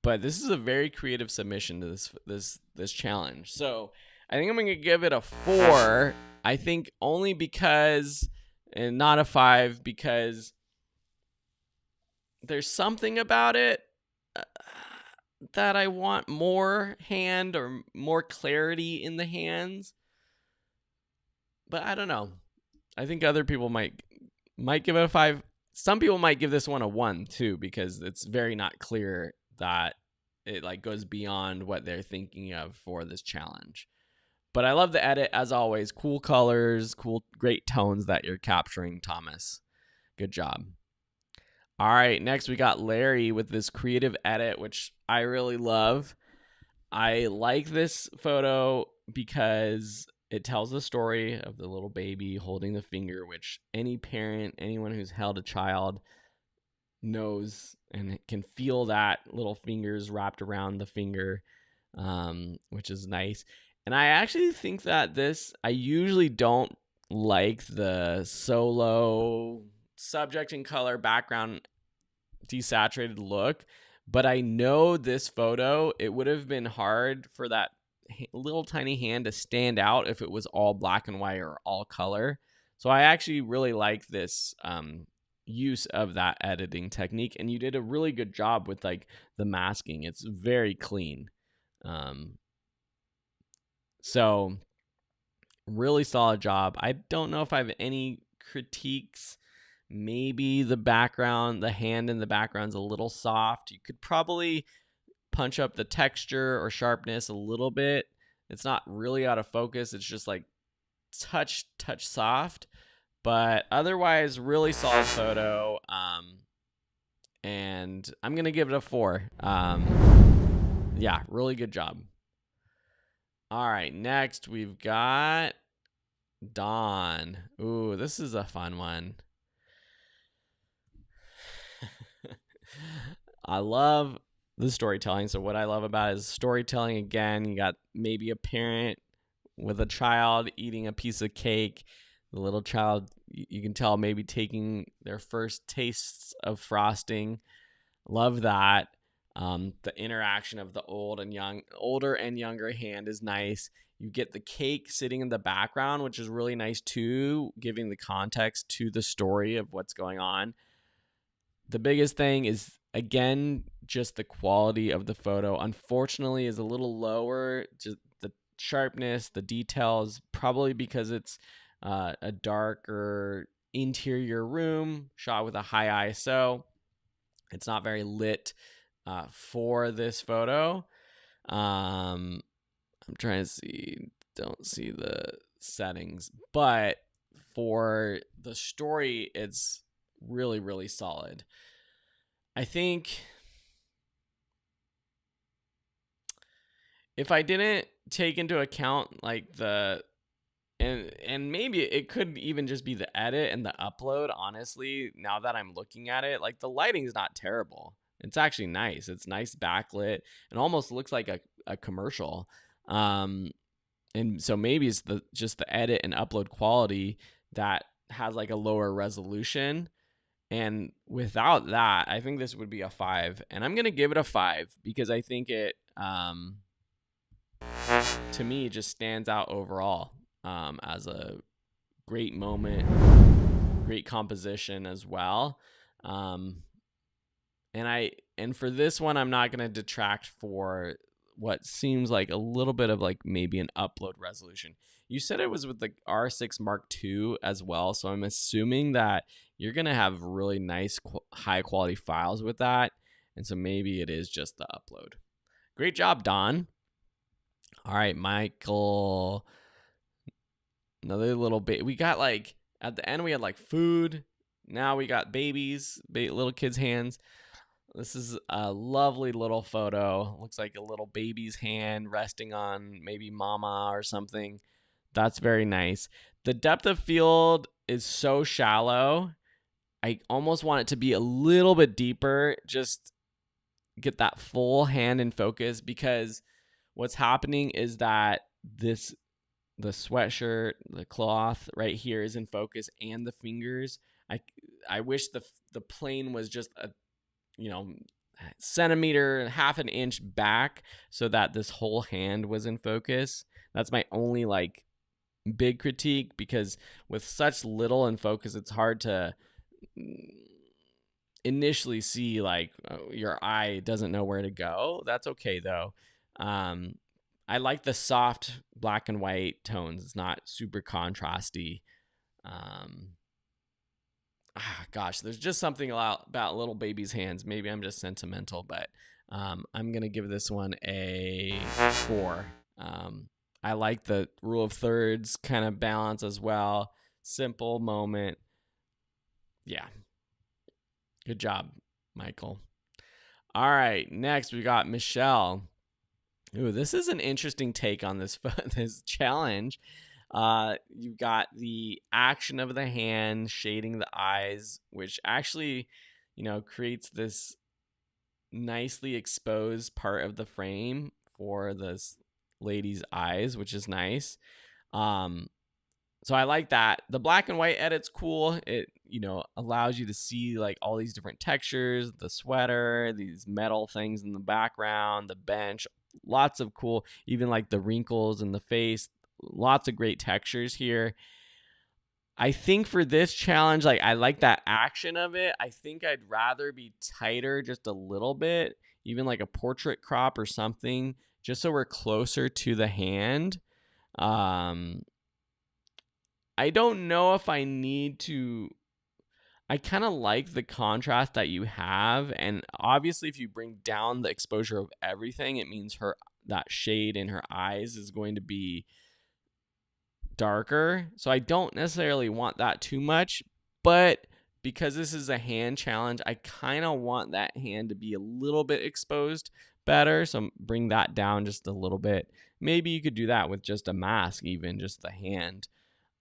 But this is a very creative submission to this challenge. So I think I'm going to give it a 4. I think only because, and not a 5, because there's something about it that I want more hand or more clarity in the hands. But I don't know. I think other people might give it a 5. Some people might give this one a 1 too, because it's very not clear that it like goes beyond what they're thinking of for this challenge. But I love the edit as always. Cool colors, great tones that you're capturing, Thomas. Good job. All right, next we got Larry with this creative edit, which I really love. I like this photo because it tells the story of the little baby holding the finger, which any parent, anyone who's held a child knows and can feel that little fingers wrapped around the finger, which is nice. And I actually think that I usually don't like the solo subject and color background desaturated look, but I know this photo, it would have been hard for that little tiny hand to stand out if it was all black and white or all color. So I actually really like this use of that editing technique, and you did a really good job with like the masking. It's very clean. So really solid job. I don't know if I have any critiques. Maybe the hand in the background's a little soft. You could probably punch up the texture or sharpness a little bit. It's not really out of focus. It's just like touch soft, but otherwise really solid photo. And I'm gonna give it a 4. Yeah, really good job. All right, next we've got Dawn. Ooh, this is a fun one. I love the storytelling. So what I love about it is storytelling. Again, you got maybe a parent with a child eating a piece of cake. The little child, you can tell, maybe taking their first tastes of frosting. Love that. The interaction of the older and younger hand is nice. You get the cake sitting in the background, which is really nice too, giving the context to the story of what's going on. The biggest thing is, again, just the quality of the photo, unfortunately, is a little lower. Just the sharpness, the details, probably because it's a darker interior room shot with a high ISO. It's not very lit for this photo. I'm trying to see. Don't see the settings. But for the story, it's really, really solid. I think if I didn't take into account like and maybe it could even just be the edit and the upload, honestly, now that I'm looking at it, like the lighting is not terrible. It's actually nice. It's nice backlit. It almost looks like a commercial. And so maybe it's just the edit and upload quality that has like a lower resolution. And without that, I think this would be a 5. And I'm going to give it a 5 because I think it, to me, just stands out overall as a great moment, great composition as well. And for this one, I'm not going to detract for what seems like a little bit of like maybe an upload resolution. You said it was with the R6 Mark II as well, so I'm assuming that you're going to have really nice high quality files with that, and so maybe it is just the upload. Great job, Don. All right, Michael. Another little bit. We got like at the end we had like food. Now we got babies, little kids' hands. This is a lovely little photo. Looks like a little baby's hand resting on maybe mama or something. That's very nice. The depth of field is so shallow. I almost want it to be a little bit deeper. Just get that full hand in focus, because what's happening is that the sweatshirt, the cloth right here is in focus, and the fingers. I wish the plane was just a centimeter, half an inch back, so that this whole hand was in focus. That's my only like big critique, because with such little in focus, it's hard to initially see, like your eye doesn't know where to go. That's okay though. I like the soft black and white tones. It's not super contrasty. Gosh, there's just something about little baby's hands. Maybe I'm just sentimental, but I'm going to give this one a 4. I like the rule of thirds kind of balance as well. Simple moment. Yeah. Good job, Michael. All right, next we got Michelle. Ooh, this is an interesting take on this challenge. You've got the action of the hand shading the eyes, which actually, creates this nicely exposed part of the frame for this lady's eyes, which is nice. So I like that. The black and white edit's cool. It, allows you to see like all these different textures, the sweater, these metal things in the background, the bench, lots of cool, even like the wrinkles in the face, lots of great textures here. I think for this challenge, like I like that action of it. I think I'd rather be tighter just a little bit, even like a portrait crop or something, just so we're closer to the hand. I don't know if I need to. I kind of like the contrast that you have, and obviously if you bring down the exposure of everything, it means that shade in her eyes is going to be darker. So I don't necessarily want that too much, but because this is a hand challenge, I kind of want that hand to be a little bit exposed better. So bring that down just a little bit. Maybe you could do that with just a mask, even just the hand.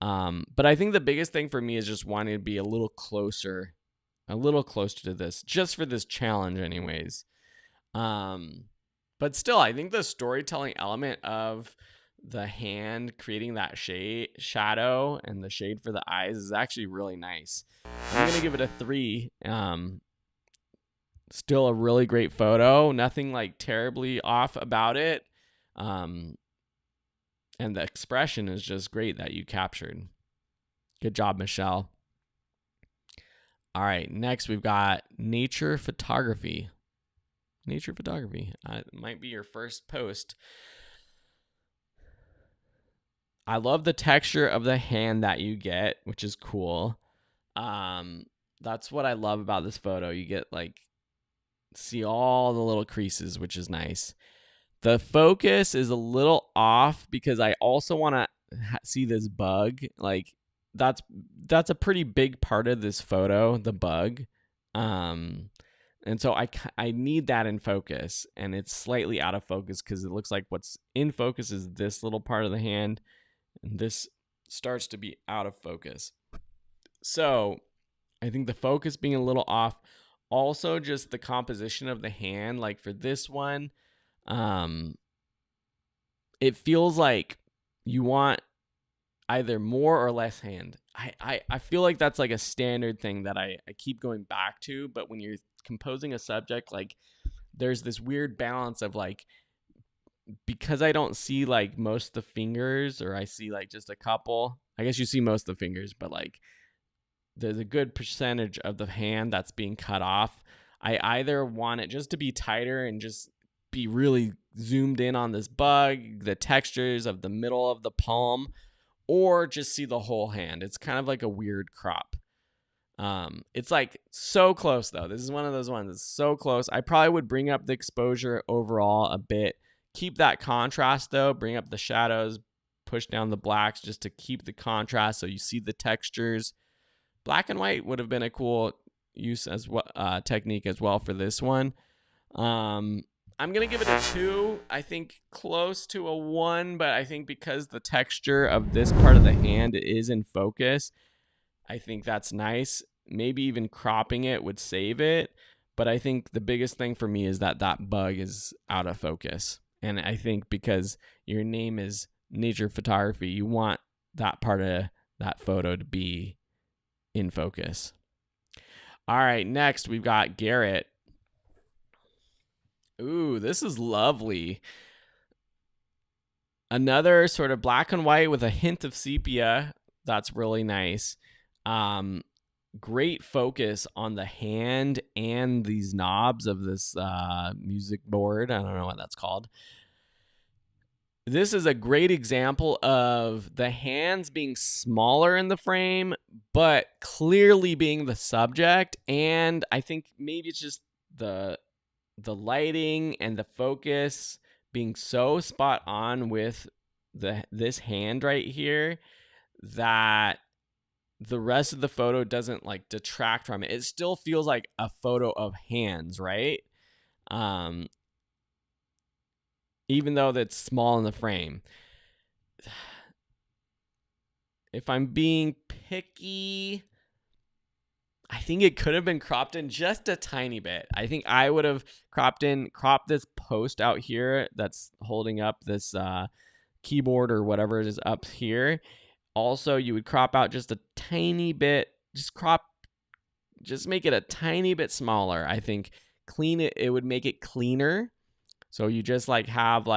But I think the biggest thing for me is just wanting to be a little closer to this, just for this challenge anyways. But still, I think the storytelling element of the hand creating that shadow and the shade for the eyes is actually really nice. I'm going to give it a 3. Still a really great photo. Nothing like terribly off about it. And the expression is just great that you captured. Good job, Michelle. All right, next we've got nature photography. Nature photography. It might be your first post. I love the texture of the hand that you get, which is cool. That's what I love about this photo. You get see all the little creases, which is nice. The focus is a little off because I also want to see this bug. That's a pretty big part of this photo, the bug. And so I need that in focus, and it's slightly out of focus because it looks like what's in focus is this little part of the hand, and this starts to be out of focus. So I think the focus being a little off. Also, just the composition of the hand, like for this one, it feels like you want either more or less hand. I feel like that's like a standard thing that I keep going back to, but when you're composing a subject, like there's this weird balance of because I don't see most of the fingers, or I see just a couple. I guess you see most of the fingers, but there's a good percentage of the hand that's being cut off. I either want it just to be tighter and just be really zoomed in on this bug, the textures of the middle of the palm, or just see the whole hand. It's kind of like a weird crop. It's so close though. This is one of those ones that's so close. I probably would bring up the exposure overall a bit. Keep that contrast though. Bring up the shadows, push down the blacks just to keep the contrast so you see the textures. Black and white would have been a cool use as well, technique as well for this one. I'm going to give it a 2. I think close to a 1, but I think because the texture of this part of the hand is in focus, I think that's nice. Maybe even cropping it would save it. But I think the biggest thing for me is that bug is out of focus. And I think because your name is nature photography, you want that part of that photo to be in focus. All right, next we've got Garrett. Ooh, this is lovely. Another sort of black and white with a hint of sepia. That's really nice. Great focus on the hand and these knobs of this music board. I don't know what that's called. This is a great example of the hands being smaller in the frame, but clearly being the subject. And I think maybe it's just the lighting and the focus being so spot on with this hand right here that the rest of the photo doesn't detract from it. It still feels like a photo of hands, right? Even though that's small in the frame. If I'm being picky, I think it could have been cropped in just a tiny bit. I think I would have cropped this post out here that's holding up this keyboard or whatever it is up here. Also, you would crop out just a tiny bit. Just make it a tiny bit smaller. I think clean it. It would make it cleaner. So you just have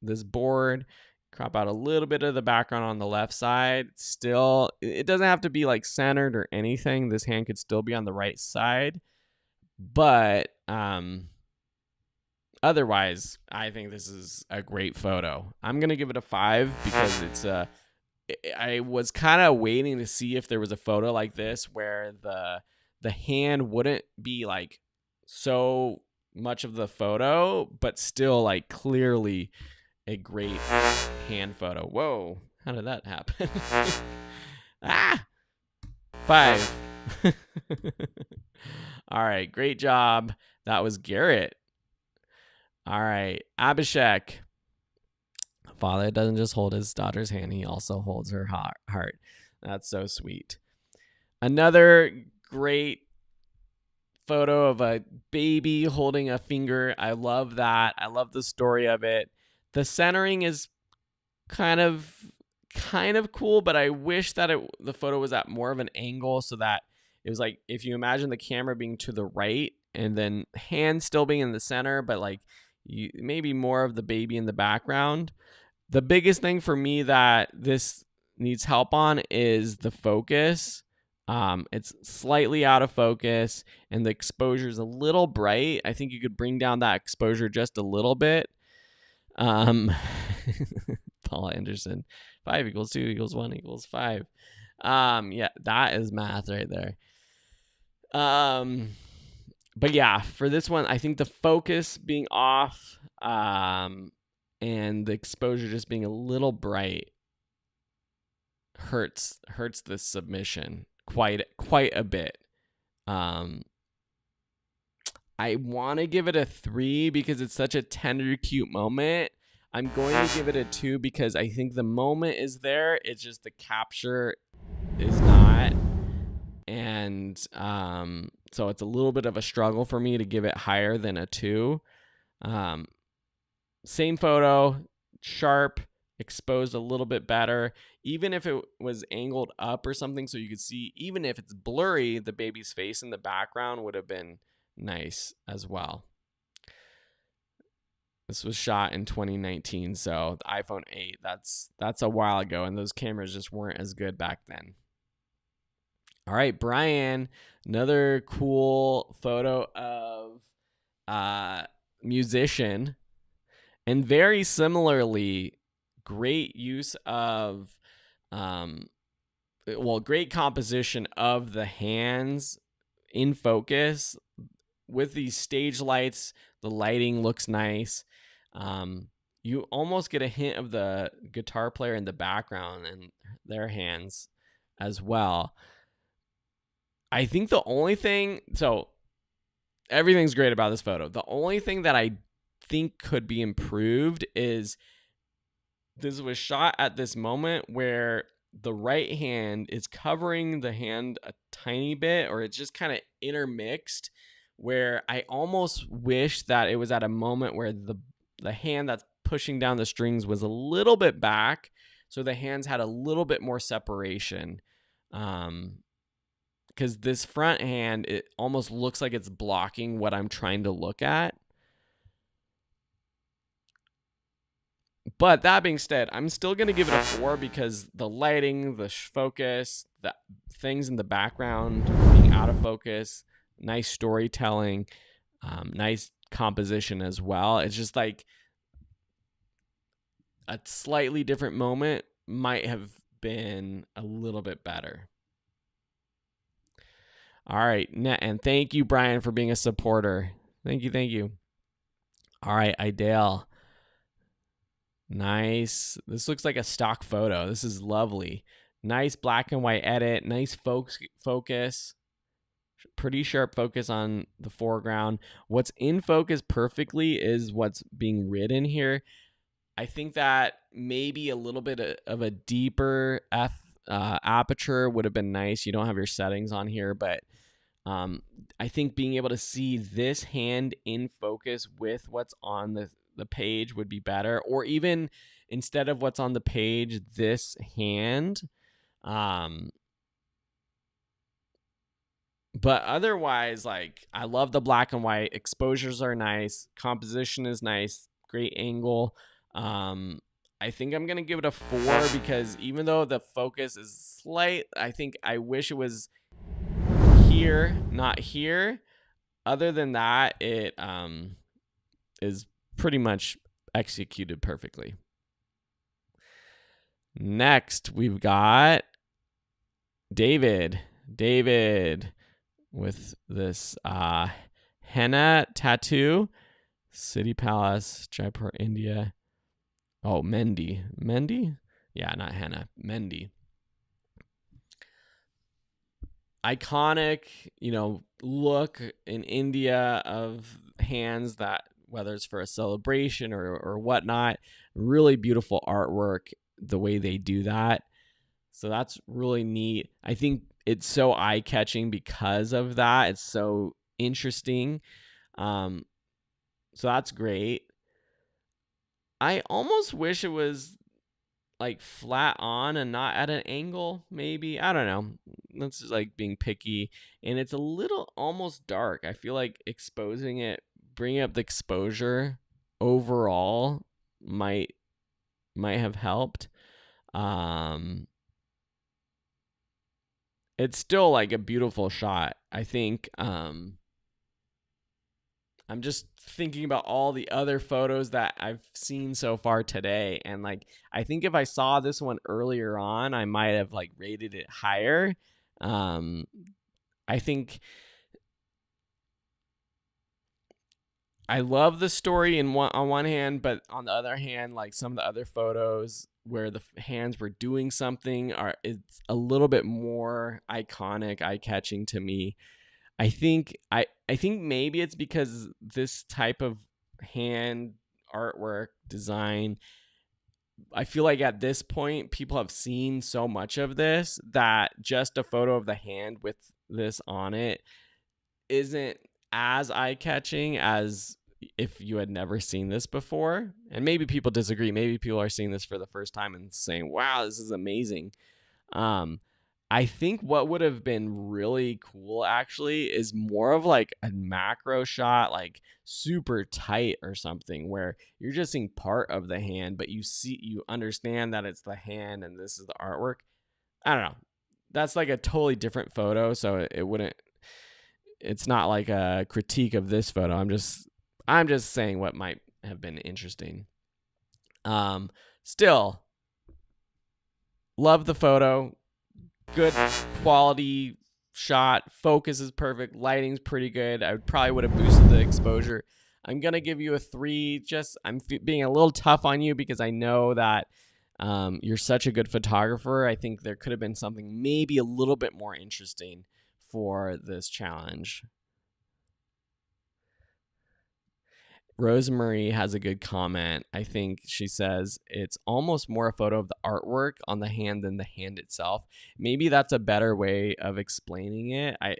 this board, crop out a little bit of the background on the left side. Still, it doesn't have to be centered or anything. This hand could still be on the right side. But otherwise, I think this is a great photo. I'm going to give it a 5 because I was kind of waiting to see if there was a photo like this where the the hand wouldn't be like so much of the photo, but still like clearly a great hand photo. Whoa, how did that happen? Ah, 5. All right, great job. That was Garrett. All right, Abhishek. Father doesn't just hold his daughter's hand, he also holds her heart. That's so sweet. Another great photo of a baby holding a finger. I love that. I love the story of it. The centering is kind of cool, but I wish that the photo was at more of an angle so that it was like, if you imagine the camera being to the right and then hand still being in the center, but like maybe more of the baby in the background. The biggest thing for me that this needs help on is the focus. It's slightly out of focus and the exposure is a little bright. I think you could bring down that exposure just a little bit. Paul Anderson, 5 = 2 = 1 = 5. Yeah, that is math right there. But yeah, for this one, I think the focus being off, and the exposure just being a little bright hurts the submission quite a bit. I want to give it a 3 because it's such a tender, cute moment. I'm going to give it a 2 because I think the moment is there. It's just the capture is not. And so it's a little bit of a struggle for me to give it higher than a 2. Same photo, sharp, exposed a little bit better. Even if it was angled up or something so you could see, even if it's blurry, the baby's face in the background would have been nice as well. This was shot in 2019, so the iPhone 8, that's a while ago, and those cameras just weren't as good back then. All right, Brian, another cool photo of musician. And very similarly, great use of, great composition of the hands in focus with these stage lights. The lighting looks nice. You almost get a hint of the guitar player in the background and their hands as well. I think the only thing, so everything's great about this photo. The only thing that I think could be improved is this was shot at this moment where the right hand is covering the hand a tiny bit, or it's just kind of intermixed, where I almost wish that it was at a moment where the hand that's pushing down the strings was a little bit back, so the hands had a little bit more separation. Because this front hand, it almost looks like it's blocking what I'm trying to look at. But that being said, I'm still going to give it a 4 because the lighting, the focus, the things in the background being out of focus, nice storytelling, nice composition as well. It's just like a slightly different moment might have been a little bit better. All right. And thank you, Brian, for being a supporter. Thank you. All right, Idale. Nice. This looks like a stock photo. This is lovely. Nice black and white edit. Nice focus. Pretty sharp focus on the foreground. What's in focus perfectly is what's being written here. I think that maybe a little bit of a deeper aperture would have been nice. You don't have your settings on here, but I think being able to see this hand in focus with what's on the page would be better, or even instead of what's on the page, this hand. But otherwise, like, I love the black and white. Exposures are nice. Composition is nice. Great angle. I think I'm going to give it a 4 because even though the focus is slight, I think I wish it was here, not here. Other than that, it is pretty much executed perfectly. Next, we've got David. with this henna tattoo. City Palace, Jaipur, India. Oh, Mendi. Mendi? Yeah, not henna. Mendi. Iconic, look in India of hands that, whether it's for a celebration or whatnot, really beautiful artwork, the way they do that. So that's really neat. I think it's so eye-catching because of that. It's so interesting. So that's great. I almost wish it was like flat on and not at an angle, maybe. I don't know. That's just like being picky. And it's a little almost dark. I feel like exposing it, bringing up the exposure overall might have helped. It's still like a beautiful shot. I think I'm just thinking about all the other photos that I've seen so far today. And like, I think if I saw this one earlier on, I might have like rated it higher. I think I love the story on one hand, but on the other hand, like some of the other photos where the hands were doing something it's a little bit more iconic, eye-catching to me. I think maybe it's because this type of hand artwork design, I feel like at this point people have seen so much of this that just a photo of the hand with this on it isn't as eye-catching as if you had never seen this before. And maybe people disagree. Maybe people are seeing this for the first time and saying, wow, this is amazing. I think what would have been really cool actually is more of like a macro shot, like super tight or something, where you're just seeing part of the hand, but you understand that it's the hand and this is the artwork. I don't know. That's like a totally different photo, so it's not like a critique of this photo. I'm just saying what might have been interesting. Still love the photo. Good quality shot. Focus is perfect. Lighting's pretty good. I probably would have boosted the exposure. I'm going to give you a 3. I'm being a little tough on you because I know that you're such a good photographer. I think there could have been something maybe a little bit more interesting for this challenge. Rosemary has a good comment. I think she says it's almost more a photo of the artwork on the hand than the hand itself. Maybe that's a better way of explaining it. And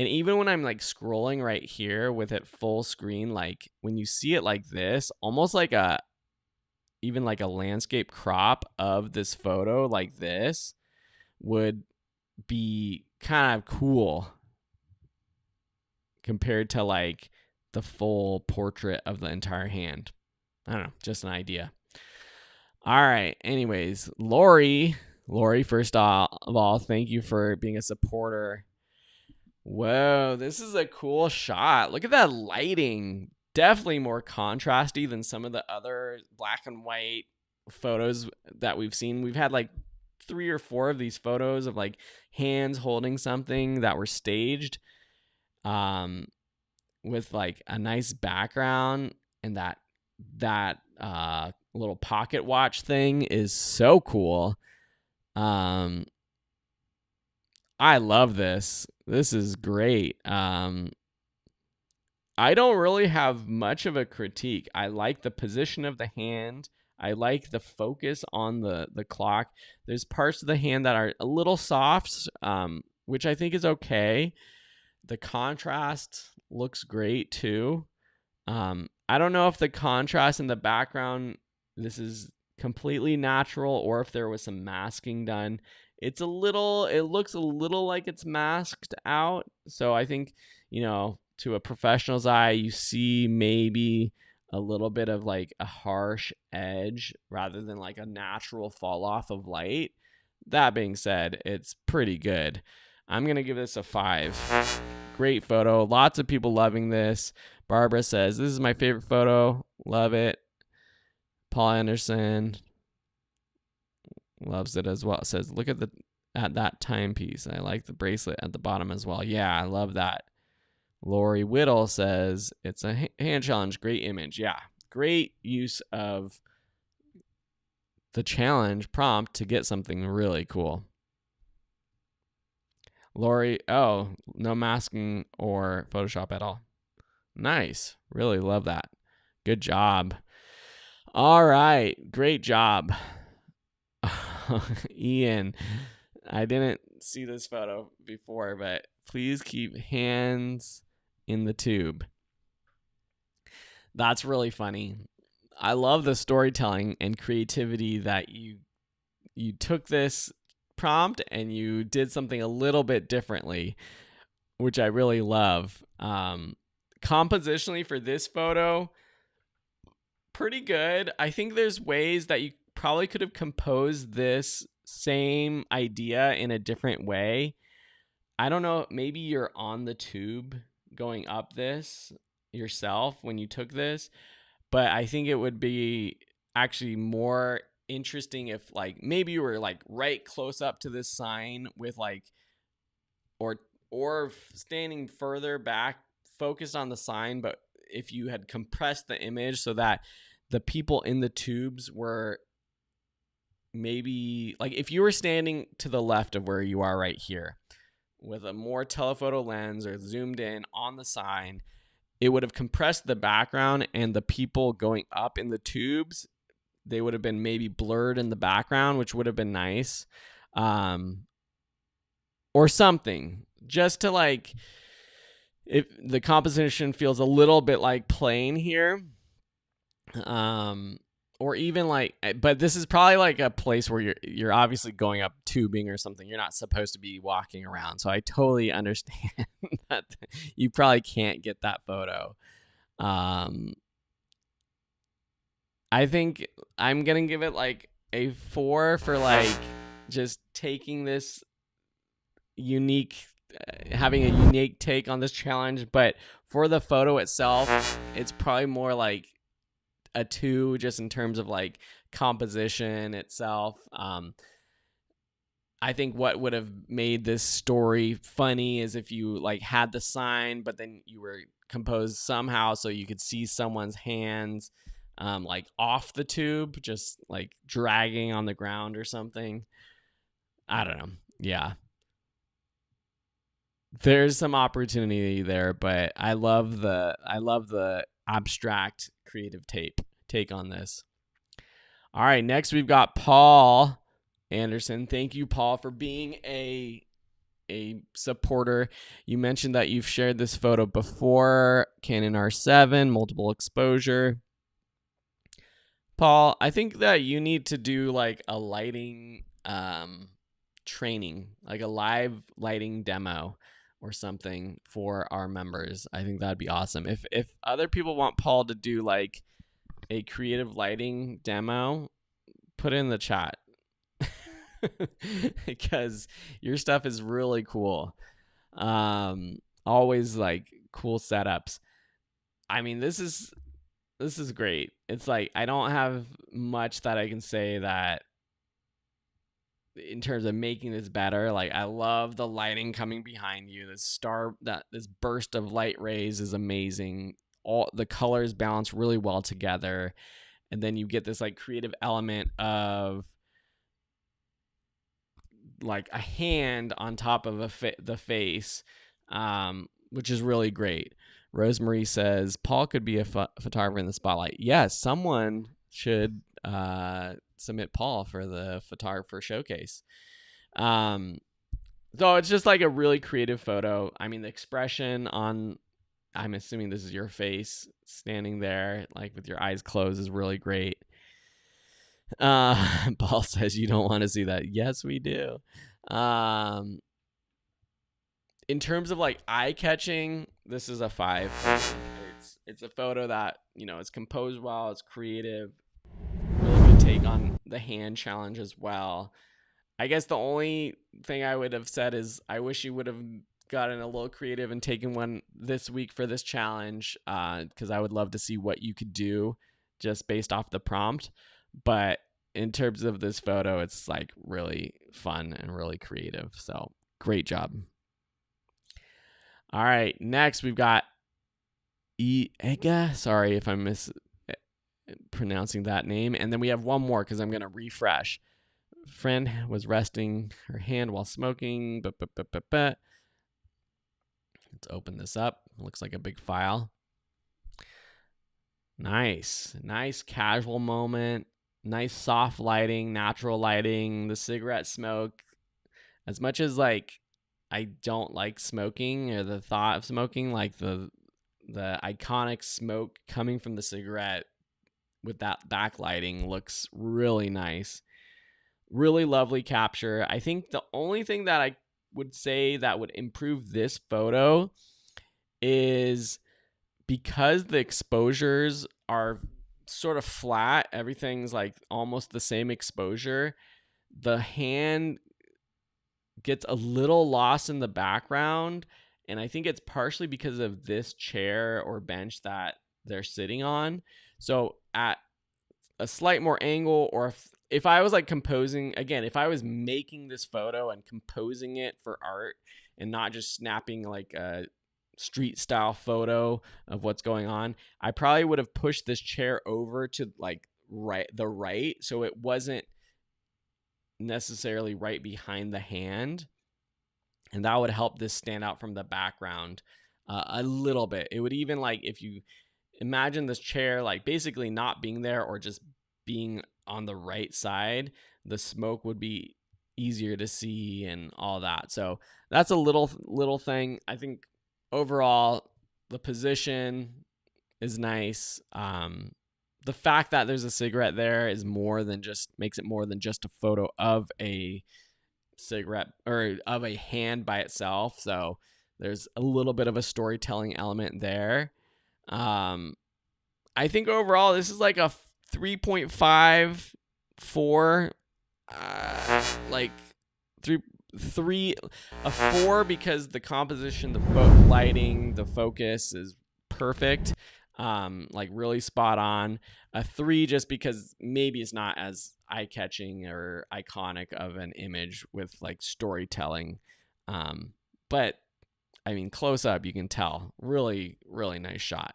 even when I'm like scrolling right here with it full screen, like when you see it like this, almost like even like a landscape crop of this photo like this would be kind of cool compared to like the full portrait of the entire hand. I don't know, just an idea. All right. Anyways, Lori, first of all, thank you for being a supporter. Whoa, this is a cool shot. Look at that lighting. Definitely more contrasty than some of the other black and white photos that we've seen. We've had like 3 or 4 of these photos of like hands holding something that were staged. With like a nice background, and that little pocket watch thing is so cool. I love this. This is great. I don't really have much of a critique. I like the position of the hand. I like the focus on the clock. There's parts of the hand that are a little soft, which I think is okay. The contrast looks great too. I don't know if the contrast in the background, this is completely natural or if there was some masking done. It looks a little like it's masked out. So I think, to a professional's eye, you see maybe a little bit of like a harsh edge rather than like a natural fall off of light. That being said, it's pretty good. I'm going to give this a 5. Great photo. Lots of people loving this. Barbara says, this is my favorite photo. Love it. Paul Anderson loves it as well. Says, look at at that timepiece. I like the bracelet at the bottom as well. Yeah, I love that. Lori Whittle says it's a hand challenge. Great image. Yeah, great use of the challenge prompt to get something really cool. Lori, oh, no masking or Photoshop at all. Nice. Really love that. Good job. All right. Great job. Ian, I didn't see this photo before, but please keep hands in the tube. That's really funny. I love the storytelling and creativity that you took this prompt and you did something a little bit differently, which I really love. Compositionally for this photo, pretty good. I think there's ways that you probably could have composed this same idea in a different way. I don't know, maybe you're on the tube going up this yourself when you took this, but I think it would be actually more interesting if like maybe you were like right close up to this sign with like or standing further back focused on the sign, but if you had compressed the image so that the people in the tubes were maybe like if you were standing to the left of where you are right here with a more telephoto lens or zoomed in on the sign, it would have compressed the background and the people going up in the tubes, they would have been maybe blurred in the background, which would have been nice. Or something just to like, if the composition feels a little bit like plain here. Or even like, but this is probably like a place where you're obviously going up tubing or something. You're not supposed to be walking around. So I totally understand that you probably can't get that photo. I think I'm going to give it like a 4 for like just taking this unique, having a unique take on this challenge. But for the photo itself, it's probably more like a 2 just in terms of like composition itself. I think what would have made this story funny is if you like had the sign, but then you were composed somehow so you could see someone's hands like off the tube, just like dragging on the ground or something. I don't know. Yeah. There's some opportunity there, but I love the abstract creative take on this. All right, next we've got Paul Anderson. Thank you, Paul, for being a supporter. You mentioned that you've shared this photo before, Canon R7, multiple exposure. Paul, I think that you need to do like a lighting training, like a live lighting demo or something for our members. I think that'd be awesome. If other people want Paul to do like a creative lighting demo, put it in the chat. Because your stuff is really cool. Always like cool setups. I mean, this is great. It's like I don't have much that I can say that in terms of making this better. Like I love the lighting coming behind you. This burst of light rays is amazing. All the colors balance really well together, and then you get this like creative element of like a hand on top of the face, which is really great. Rosemary says Paul could be a photographer in the spotlight. Yes, someone should submit Paul for the photographer showcase. So it's just like a really creative photo. I mean, the expression on, I'm assuming this is your face standing there, like with your eyes closed, is really great. Paul says you don't want to see that. Yes, we do. In terms of like eye catching, this is a 5. It's a photo that, you know, it's composed well, it's creative, really good take on the hand challenge as well. I guess the only thing I would have said is I wish you would have gotten a little creative and taken one this week for this challenge, because I would love to see what you could do just based off the prompt. But in terms of this photo, it's like really fun and really creative. So great job. All right, next we've got Ega. Sorry if I'm mispronouncing that name. And then we have one more because I'm going to refresh. Friend was resting her hand while smoking. Let's open this up. Looks like a big file. Nice casual moment. Nice soft lighting, natural lighting, the cigarette smoke. As much as like I don't like smoking or the thought of smoking, like the iconic smoke coming from the cigarette with that backlighting looks really nice. Really lovely capture. I think the only thing that I would say that would improve this photo is because the exposures are sort of flat, everything's like almost the same exposure, the hand gets a little lost in the background. And I think it's partially because of this chair or bench that they're sitting on. So at a slight more angle, or if I was like composing, again, if I was making this photo and composing it for art and not just snapping like a street style photo of what's going on, I probably would have pushed this chair over to like right, so it wasn't necessarily right behind the hand, and that would help this stand out from the background a little bit. It would even, like, if you imagine this chair like basically not being there or just being on the right side, the smoke would be easier to see and all that. So that's a little thing. I think overall the position is nice. The fact that there's a cigarette there is makes it more than just a photo of a cigarette or of a hand by itself. So there's a little bit of a storytelling element there. I think overall this is like a 3.5, 4, like a 4 because the composition, the lighting, the focus is perfect, like really spot on. A 3 just because maybe it's not as eye-catching or iconic of an image with like storytelling, but I mean, close up you can tell, really nice shot.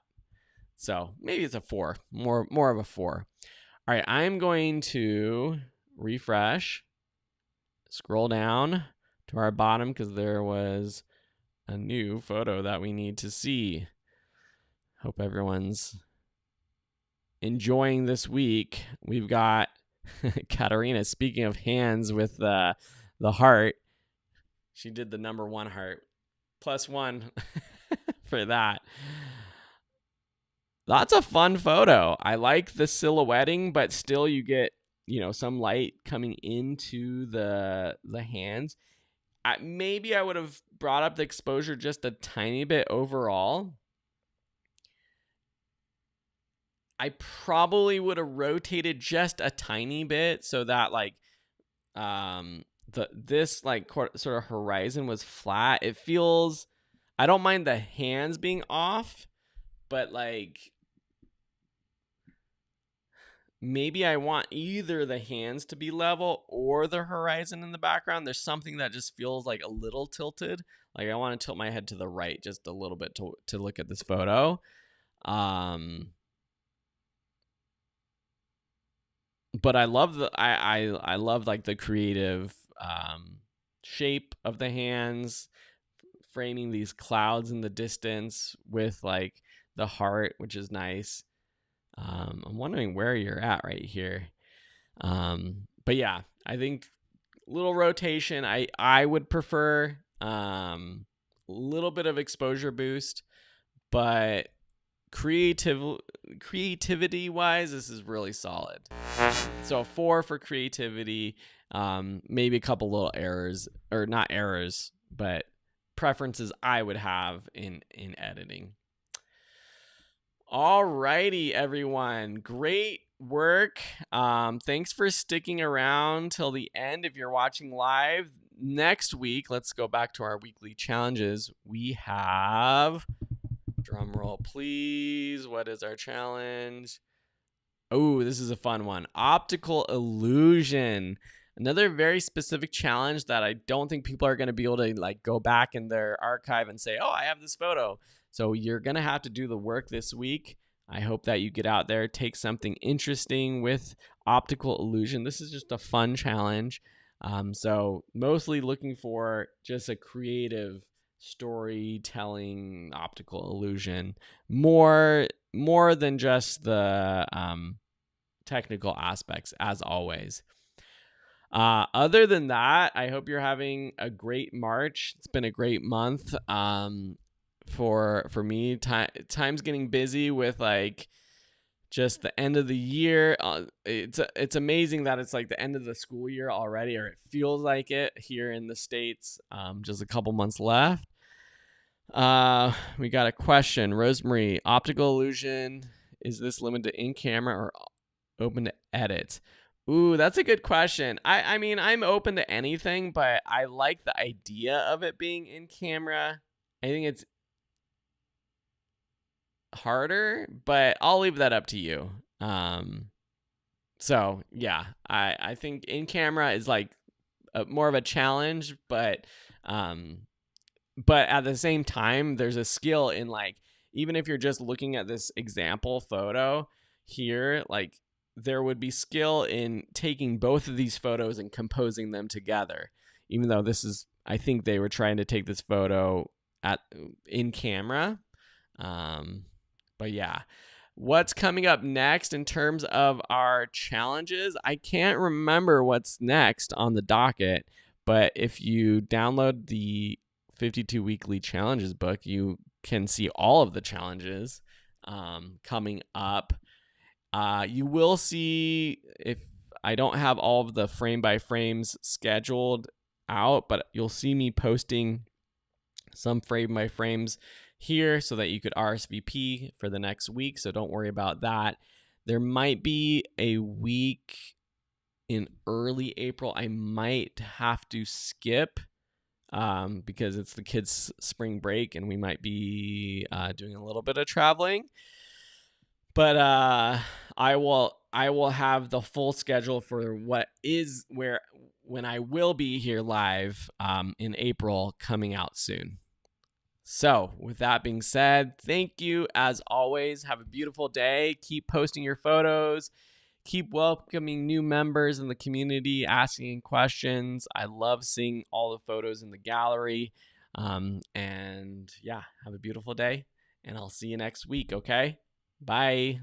So maybe it's a 4, more of a 4. All right, I'm going to refresh, scroll down to our bottom because there was a new photo that we need to see. Hope everyone's enjoying this week. We've got Katarina, speaking of hands with the heart, she did the number 1 heart. +1 for that. That's a fun photo. I like the silhouetting, but still you get, some light coming into the hands. Maybe I would have brought up the exposure just a tiny bit overall. I probably would have rotated just a tiny bit so that like this like sort of horizon was flat. It feels, I don't mind the hands being off, but like maybe I want either the hands to be level or the horizon in the background. There's something that just feels like a little tilted. Like I want to tilt my head to the right just a little bit to look at this photo. But I love I love like the creative shape of the hands, framing these clouds in the distance with like the heart, which is nice. I'm wondering where you're at right here. But yeah, I think little rotation. I would prefer a little bit of exposure boost, but creativity wise, this is really solid. So 4 for creativity, maybe a couple little errors, or not errors, but preferences I would have in editing. Alrighty, everyone. Great work. Thanks for sticking around till the end if you're watching live. Next week, let's go back to our weekly challenges. We have, drum roll please, what is our challenge? Oh, this is a fun one. Optical illusion. Another very specific challenge that I don't think people are going to be able to like go back in their archive and say, "Oh, I have this photo." So you're going to have to do the work this week. I hope that you get out there, take something interesting with optical illusion. This is just a fun challenge. So mostly looking for just a creative storytelling optical illusion, more than just the technical aspects, as always. Other than that, I hope you're having a great March. It's been a great month. For me, time's getting busy with like just the end of the year. It's amazing that it's like the end of the school year already, or it feels like it here in the States. Just a couple months left. We got a question. Rosemary, optical illusion, is this limited to in camera or open to edit? Ooh, that's a good question. I mean, I'm open to anything, but I like the idea of it being in camera. I think it's harder, but I'll leave that up to you. So yeah, I think in camera is like more of a challenge, but at the same time, there's a skill in like, even if you're just looking at this example photo here, like there would be skill in taking both of these photos and composing them together. Even though this is, I think they were trying to take this photo in camera. But yeah, what's coming up next in terms of our challenges? I can't remember what's next on the docket, but if you download the 52 weekly challenges book, you can see all of the challenges coming up. You will see, if I don't have all of the frame by frames scheduled out, but you'll see me posting some frame by frames here so that you could RSVP for the next week. So don't worry about that. There might be a week in early April I might have to skip because it's the kids' spring break and we might be doing a little bit of traveling. But I will have the full schedule for when I will be here live in April coming out soon. So with that being said, thank you as always. Have a beautiful day. Keep posting your photos. Keep welcoming new members in the community, asking questions. I love seeing all the photos in the gallery. And yeah, have a beautiful day. And I'll see you next week, okay? Bye.